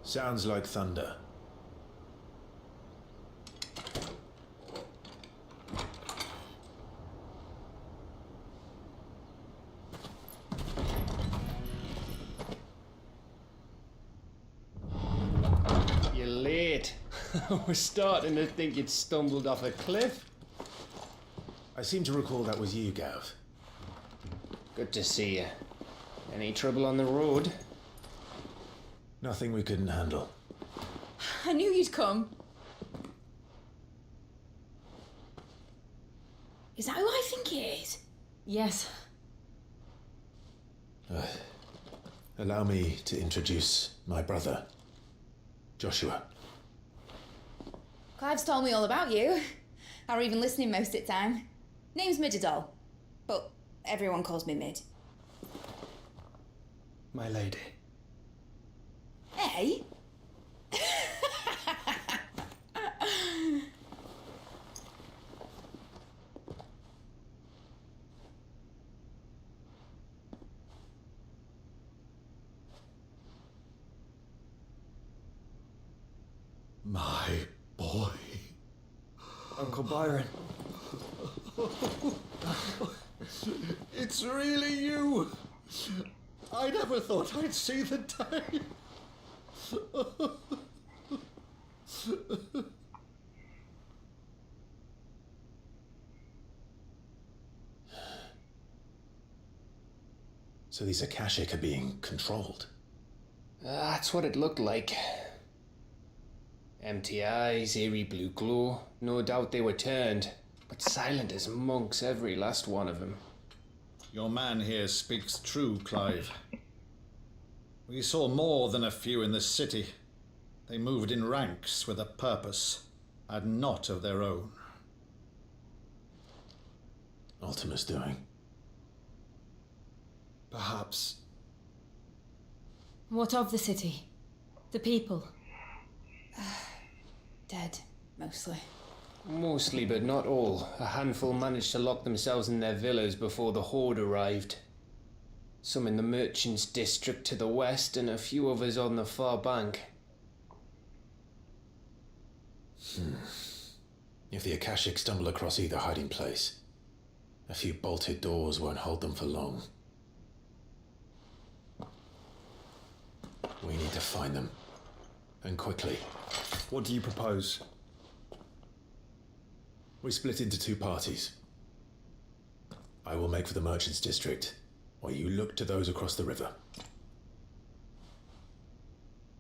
Sounds like thunder. You're late. I was starting to think you'd stumbled off a cliff. I seem to recall that was you, Gav. Good to see you. Any trouble on the road? Nothing we couldn't handle. I knew you'd come. Is that who I think it is? Yes. Allow me to introduce my brother, Joshua. Clive's told me all about you. Or even listening most of the time. Name's Midadol, but everyone calls me Mid. My lady. Hey? My boy. Uncle Byron. It's really you. I never thought I'd see the day. So these Akashic are being controlled? That's what it looked like. Empty eyes, eerie blue glow. No doubt they were turned, but silent as monks, every last one of them. Your man here speaks true, Clive. We saw more than a few in the city. They moved in ranks with a purpose, and not of their own. Ultima's doing. Perhaps. What of the city? The people? Dead, mostly. Mostly, but not all. A handful managed to lock themselves in their villas before the horde arrived. Some in the merchants' district to the west, and a few others on the far bank. If the Akashic stumble across either hiding place, a few bolted doors won't hold them for long. We need to find them. And quickly. What do you propose? We split into two parties. I will make for the merchants' district, while you look to those across the river.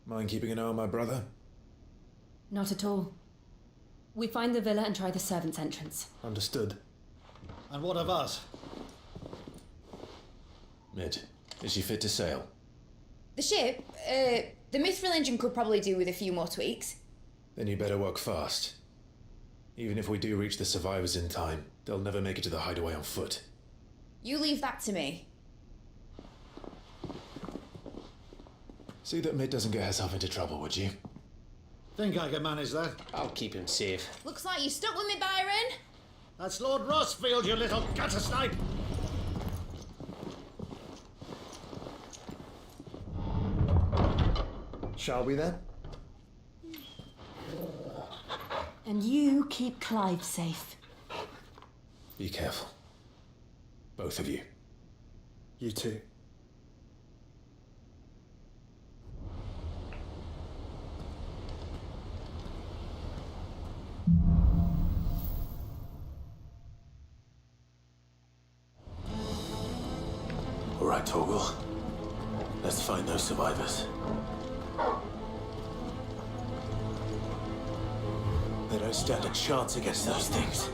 Mind keeping an eye on my brother? Not at all. We find the villa and try the servants' entrance. Understood. And what of us? Mid, is she fit to sail? The ship, the Mithril engine could probably do with a few more tweaks. Then you better work fast. Even if we do reach the survivors in time, they'll never make it to the hideaway on foot. You leave that to me. See that Mid doesn't get herself into trouble, would you? Think I can manage that. I'll keep him safe. Looks like you stuck with me, Byron. That's Lord Rossfield, you little gutter snipe! Shall we then? And you keep Clive safe. Be careful. Both of you. You too. All right, Torgal. Let's find those survivors. They don't stand a chance against those things.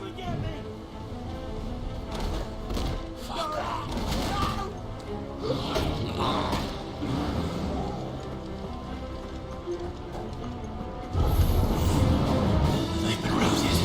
They've been routed.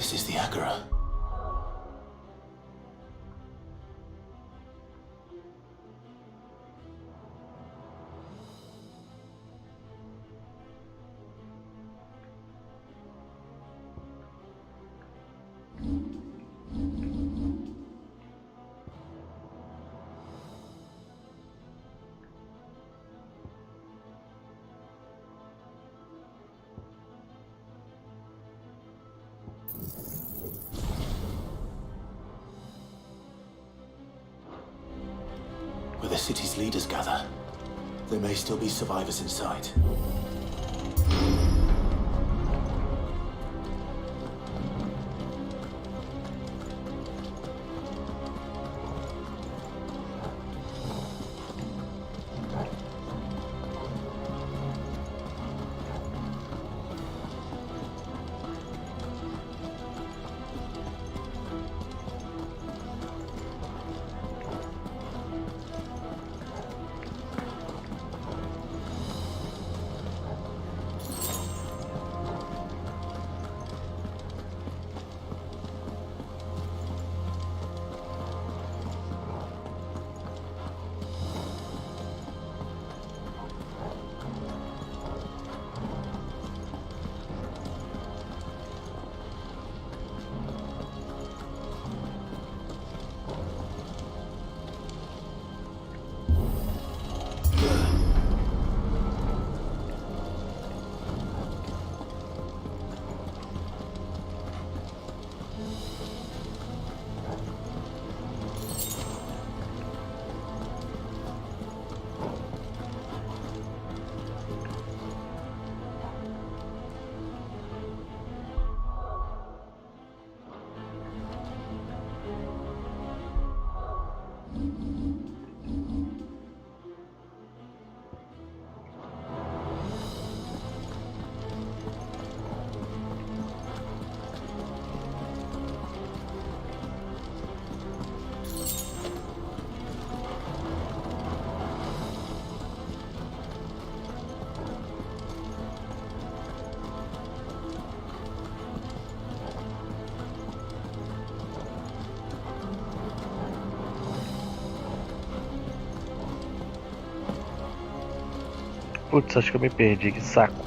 This is the Agora. Where the city's leaders gather, there may still be survivors inside. Putz, acho que eu me perdi, que saco.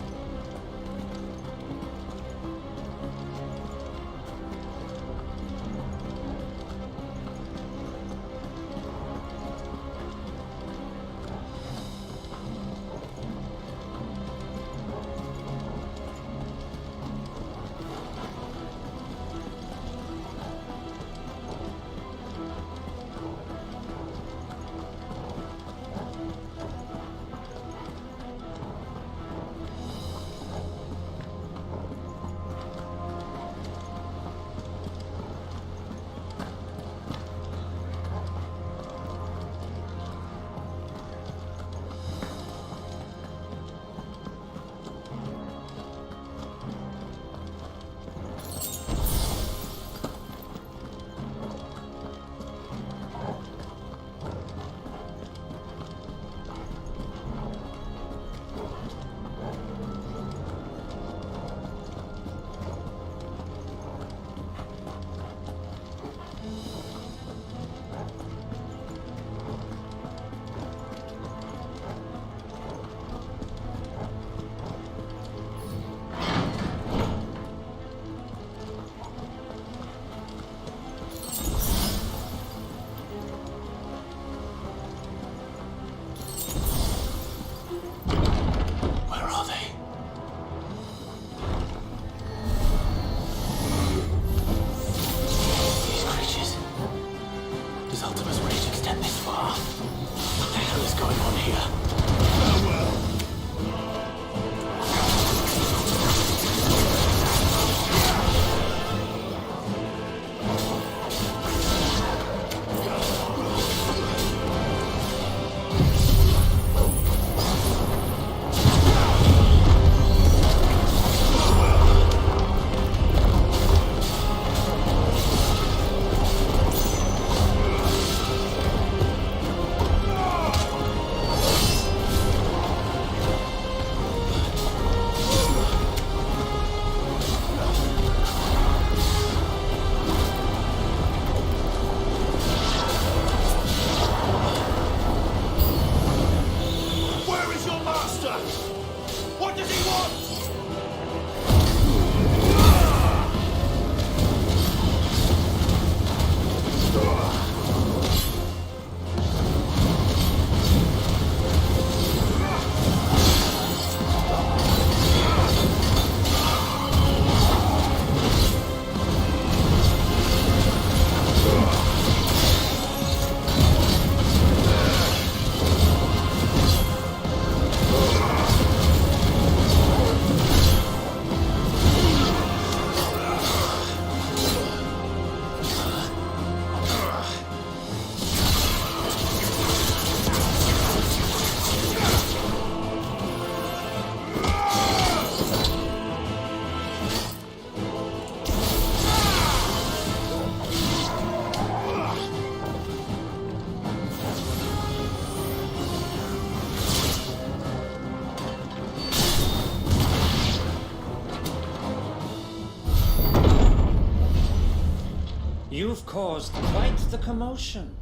You've caused quite the commotion.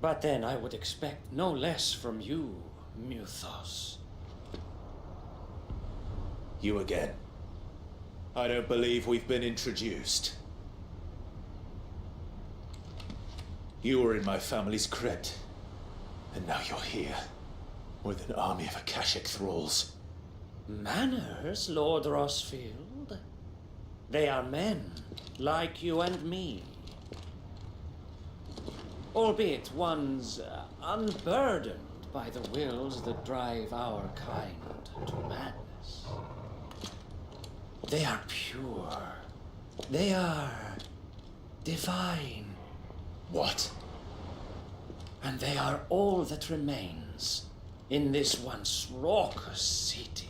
But then I would expect no less from you, Muthos. You again. I don't believe we've been introduced. You were in my family's crypt, and now you're here, with an army of Akashic thralls. Manners, Lord Rossfield? They are men, like you and me. Albeit ones unburdened by the wills that drive our kind to madness. They are pure. They are divine. What? And they are all that remains in this once raucous city.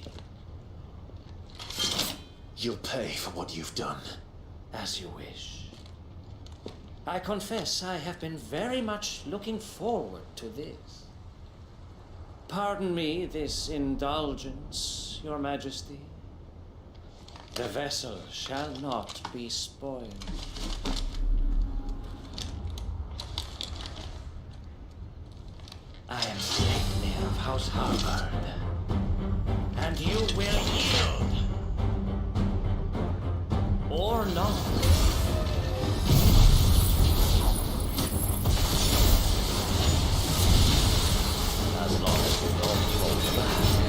You'll pay for what you've done. As you wish. I confess I have been very much looking forward to this. Pardon me this indulgence, Your Majesty. The vessel shall not be spoiled. I am Sleipnir of House Harvard, and you will yield. Or not. As long as we don't hold back.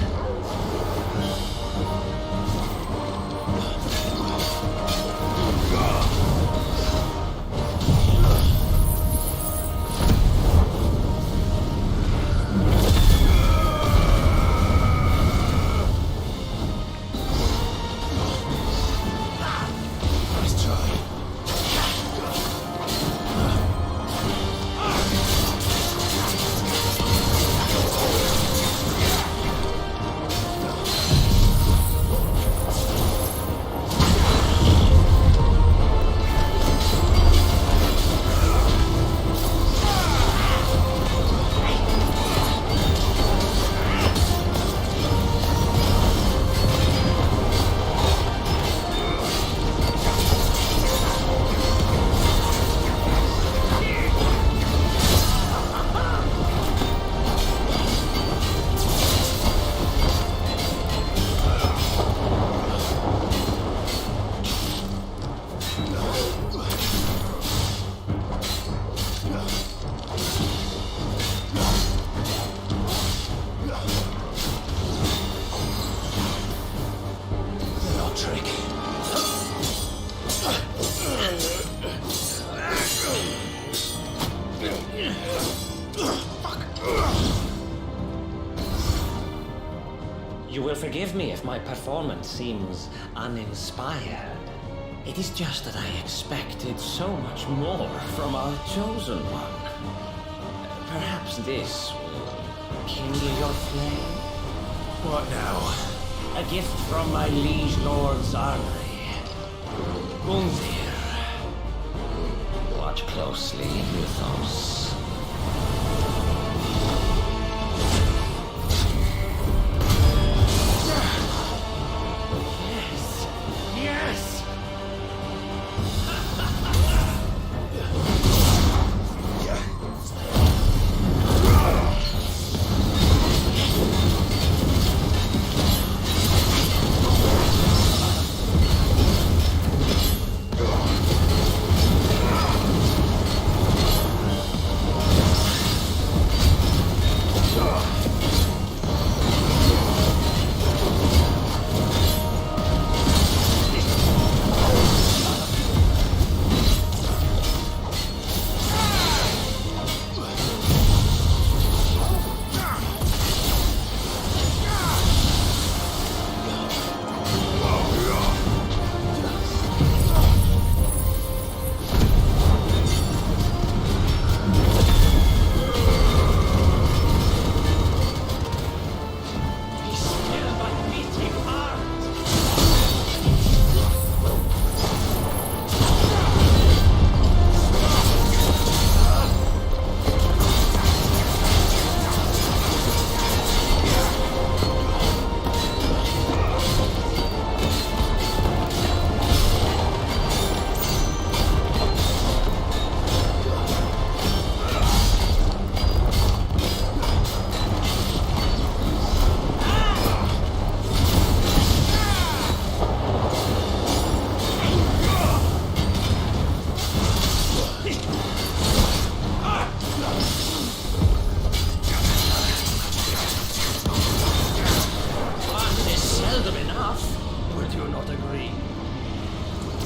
You will forgive me if my performance seems uninspired. It is just that I expected so much more from our chosen one. Perhaps this will kindle your flame? What now? A gift from my liege lord Zarnai. Gunzir. Watch closely, Mythos. Yes!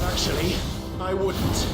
Actually, I wouldn't.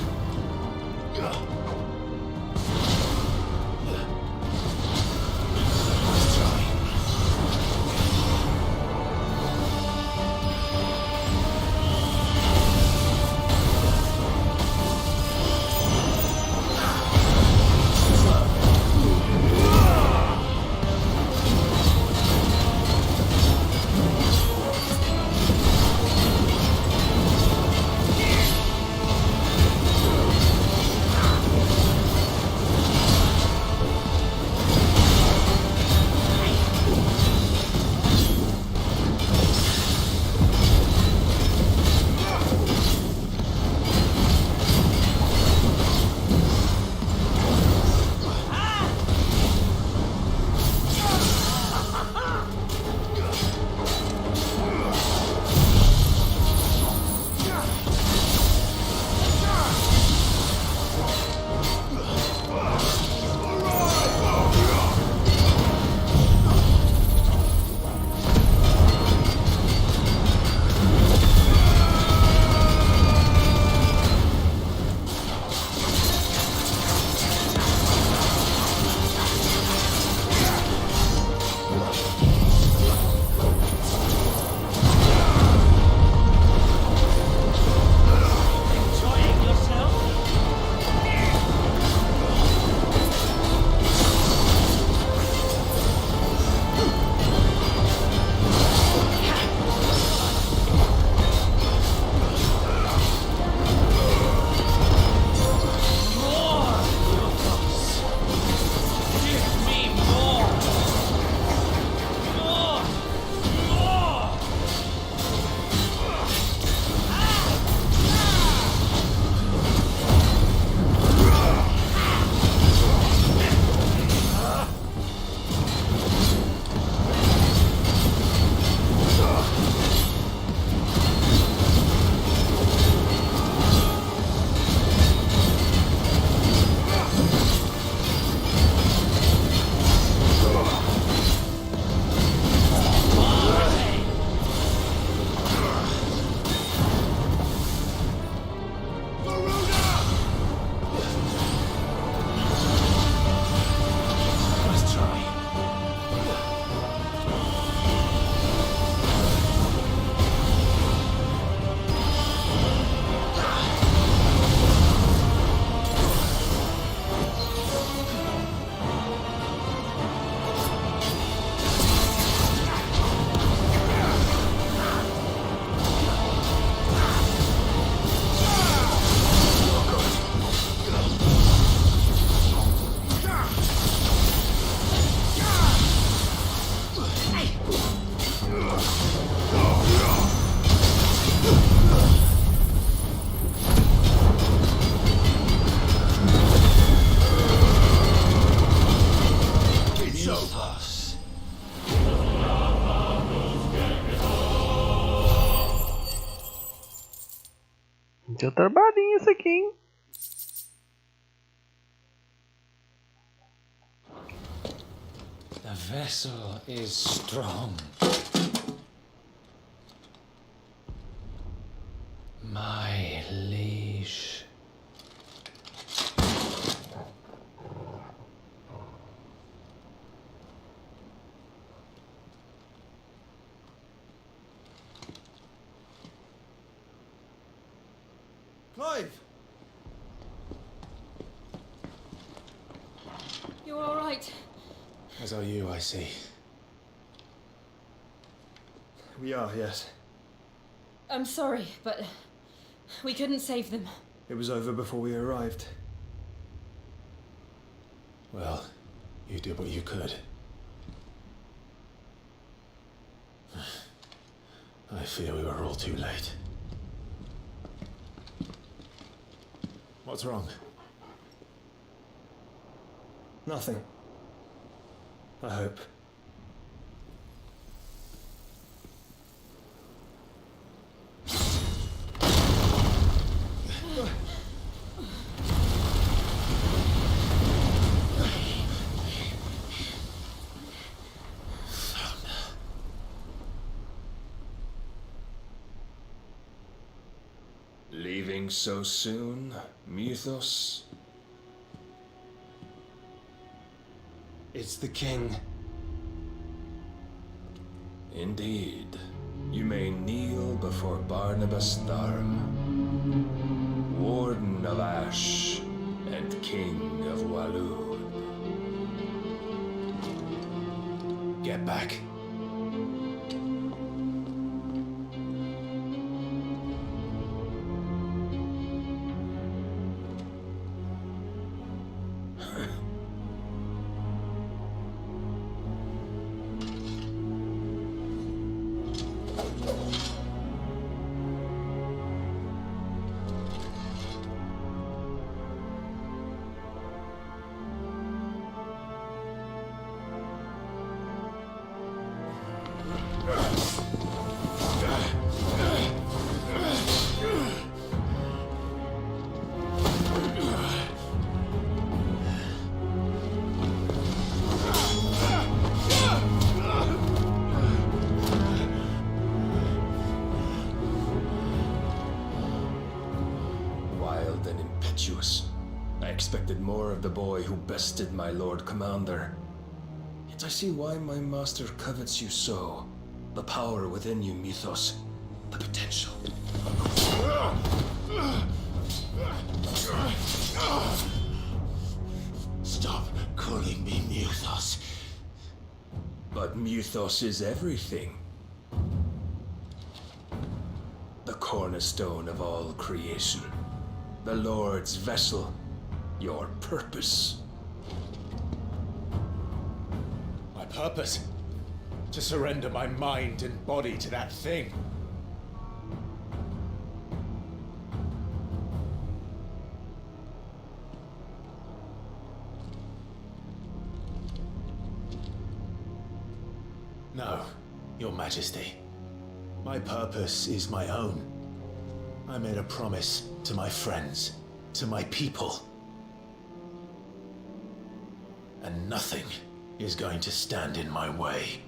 Deu trabalhinho isso aqui, hein? The vessel is strong. My liege. Clive! You're all right. As are you, I see. We are, yes. I'm sorry, but we couldn't save them. It was over before we arrived. Well, you did what you could. I fear we were all too late. What's wrong? Nothing. I hope. Leaving so soon, Mythos? It's the king. Indeed. You may kneel before Barnabas Tharm, Warden of Ash and King of Walud. Get back. Wild and impetuous. I expected more of the boy who bested my Lord Commander. Yet I see why my master covets you so. The power within you, Mythos. The potential. Stop calling me Mythos. But Mythos is everything. The cornerstone of all creation. The Lord's vessel. Your purpose. My purpose? To surrender my mind and body to that thing. No, Your Majesty. My purpose is my own. I made a promise to my friends, to my people. And nothing is going to stand in my way.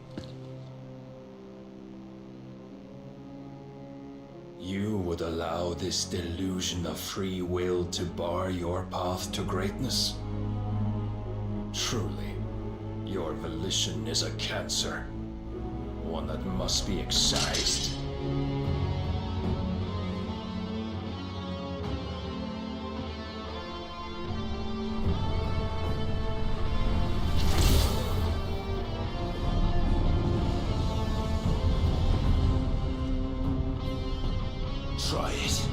You would allow this delusion of free will to bar your path to greatness? Truly, your volition is a cancer, one that must be excised. Try it.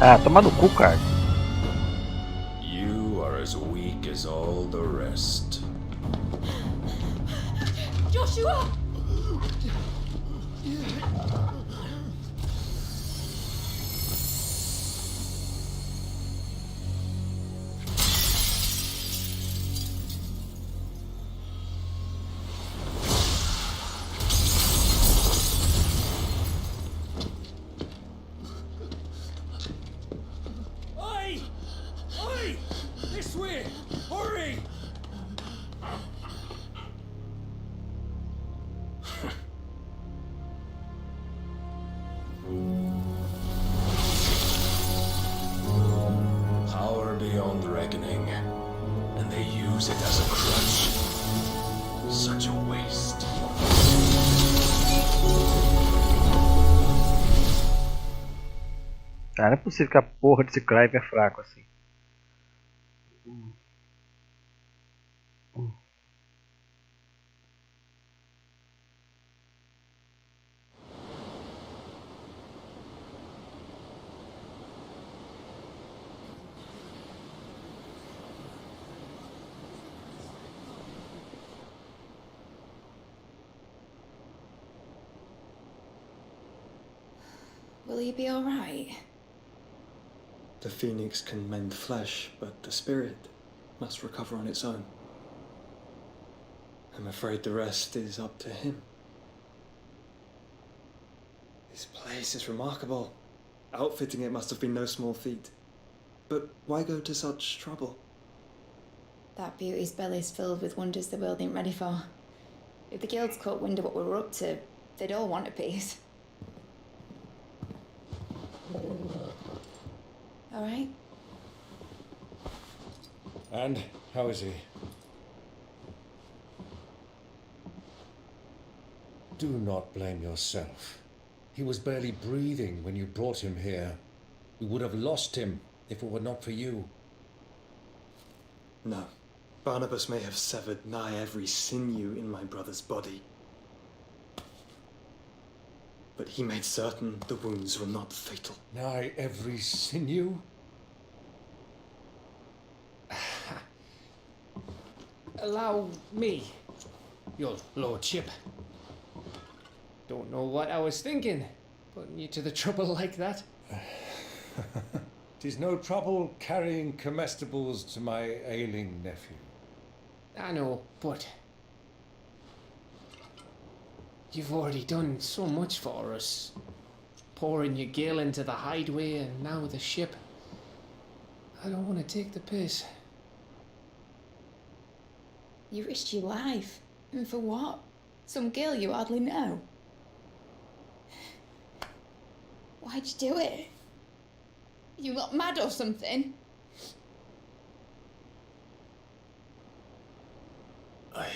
Ah, toma no cu, cara. You are as weak Oi! This way! Hurry! Power beyond reckoning, and they use it as a crutch. Such a waste. Cara, não é possível que a porra desse Clive é fraco assim. Will you be alright? The phoenix can mend flesh, but the spirit must recover on its own. I'm afraid the rest is up to him. This place is remarkable. Outfitting it must have been no small feat. But why go to such trouble? That beauty's belly's filled with wonders the world ain't ready for. If the guilds caught wind of what we were up to, they'd all want a piece. All right? And how is he? Do not blame yourself. He was barely breathing when you brought him here. We would have lost him if it were not for you. No. Barnabas may have severed nigh every sinew in my brother's body. But he made certain the wounds were not fatal. Nigh every sinew? Allow me, your lordship. Don't know what I was thinking, putting you to the trouble like that. 'Tis no trouble carrying comestibles to my ailing nephew. I know, but you've already done so much for us. Pouring your gil into the hideaway and now the ship. I don't want to take the piss. You risked your life. And for what? Some girl you hardly know. Why'd you do it? You got mad or something? I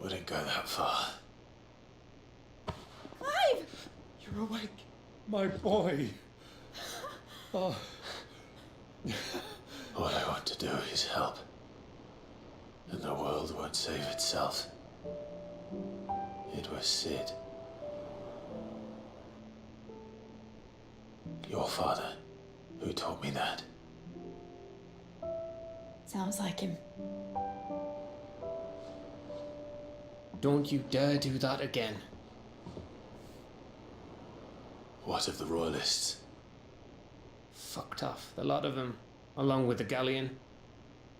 wouldn't go that far. Clive! You're awake, my boy. Oh. All I want to do is help. And the world won't save itself. It was Sid. Your father, who taught me that. Sounds like him. Don't you dare do that again. What of the royalists? Fucked off, the lot of them, along with the galleon.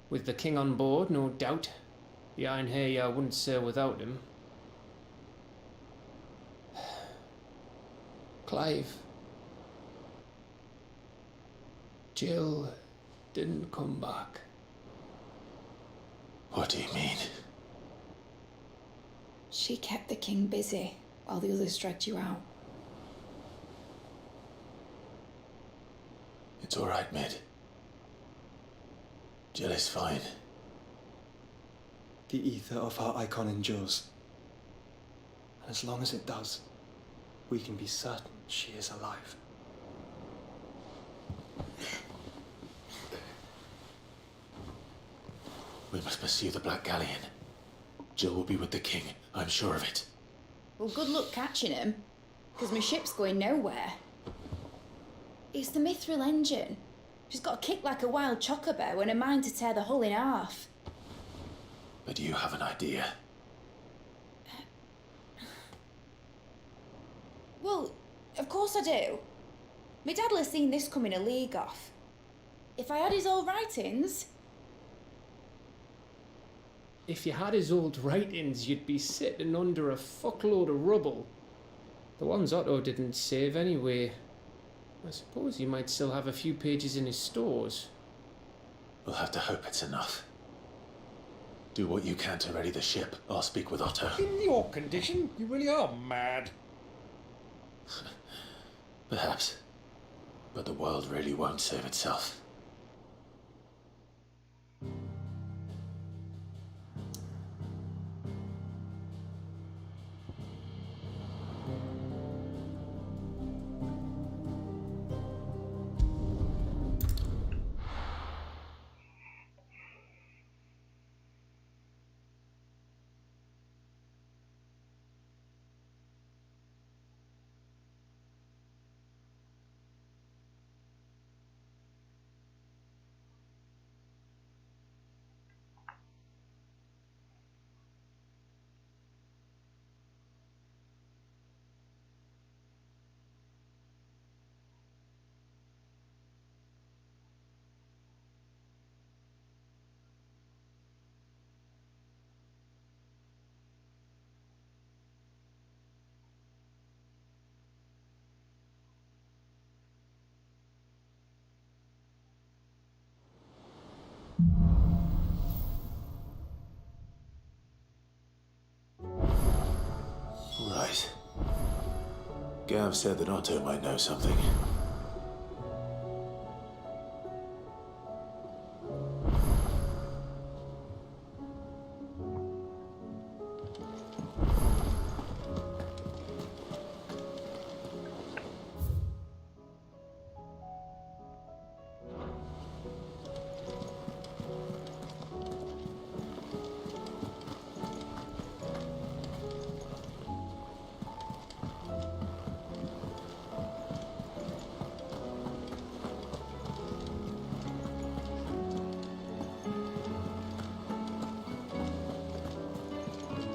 With the king on board, no doubt. Behind here, I wouldn't sail without him. Clive. Jill didn't come back. What do you mean? She kept the king busy while the others dragged you out. It's all right, Mid. Jill is fine. The ether of her icon endures. And as long as it does, we can be certain she is alive. We must pursue the Black Galleon. Jill will be with the king, I'm sure of it. Well, good luck catching him, because my ship's going nowhere. It's the Mithril engine. She's got a kick like a wild chocobo and a mind to tear the hull in half. But you have an idea. Well, of course I do. My dad'll have seen this coming a league off. If I had his old writings... If you had his old writings, you'd be sitting under a fuckload of rubble. The ones Otto didn't save anyway. I suppose he might still have a few pages in his stores. We'll have to hope it's enough. Do what you can to ready the ship. I'll speak with Otto. In your condition, you really are mad. Perhaps. But the world really won't save itself. Right. Gav said that Otto might know something.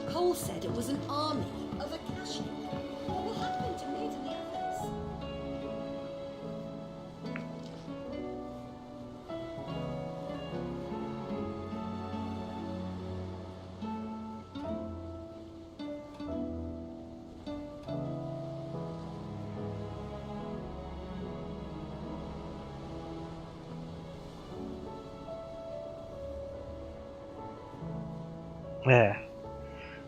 Cole said it was an army of Akashi. What happened to Nate and the others?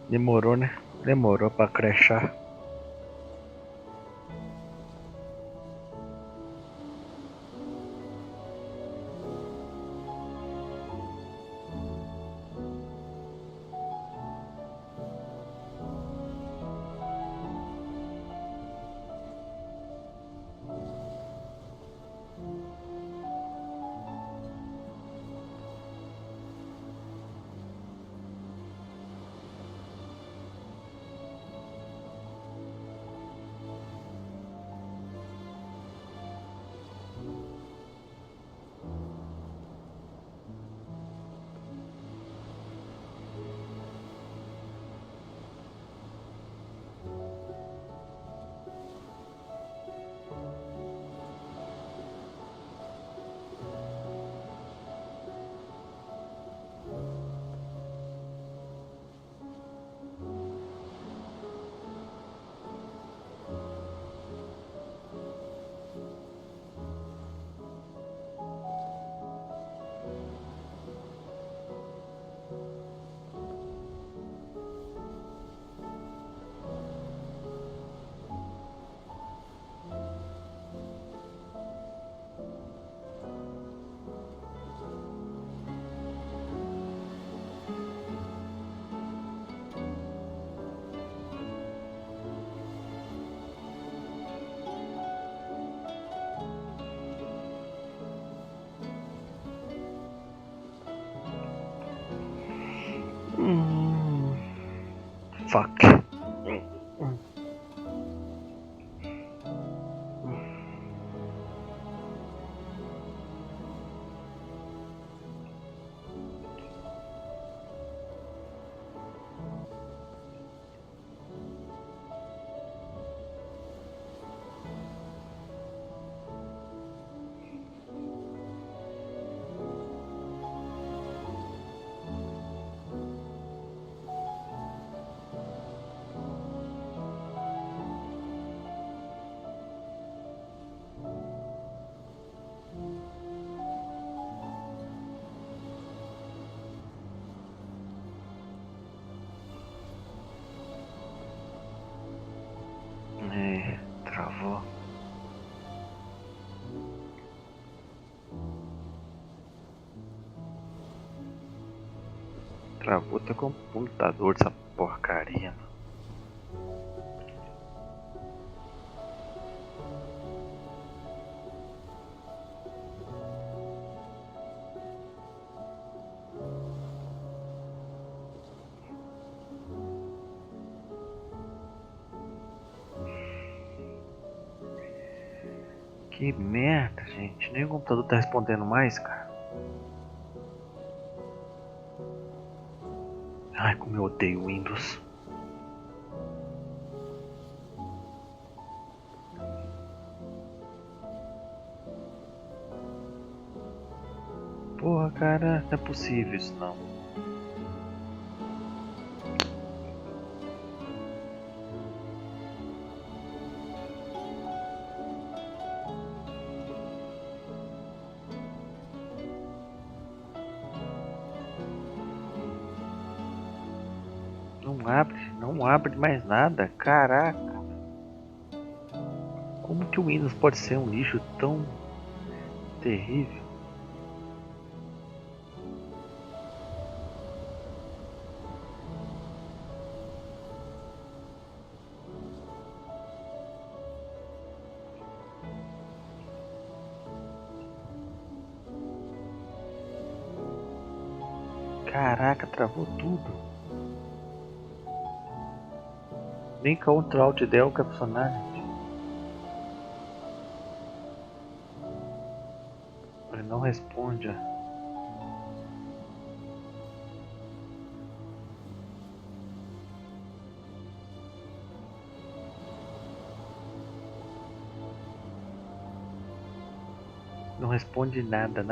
Demorou, né? Demorou pra crashar. Fuck. Travou até com o computador dessa porcaria, mano. Que merda, gente. Nem o computador tá respondendo mais, cara. Ai, como eu odeio Windows. Porra, cara, não é possível isso não. Não abre mais nada, caraca. Como que o Windows pode ser um lixo tão terrível? Caraca, travou tudo. Nem Ctrl Alt Del quer funcionar, gente. Ele não responde. Não responde nada.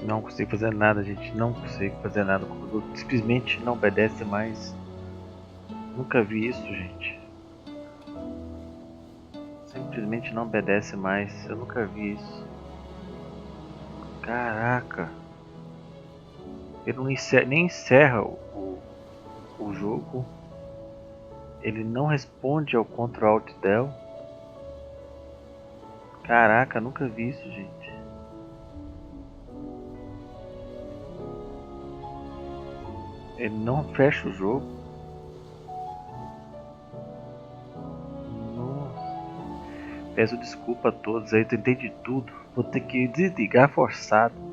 Não consigo fazer nada, gente. Não consigo fazer nada. O jogo simplesmente não obedece mais. Nunca vi isso, gente. Simplesmente não obedece mais. Eu nunca vi isso. Caraca. Ele não encerra, nem encerra o jogo. Ele não responde ao Ctrl Alt Del. Caraca, nunca vi isso, gente. Ele não fecha o jogo. Nossa. Peço desculpa a todos aí, tentei de tudo. Vou ter que desligar forçado.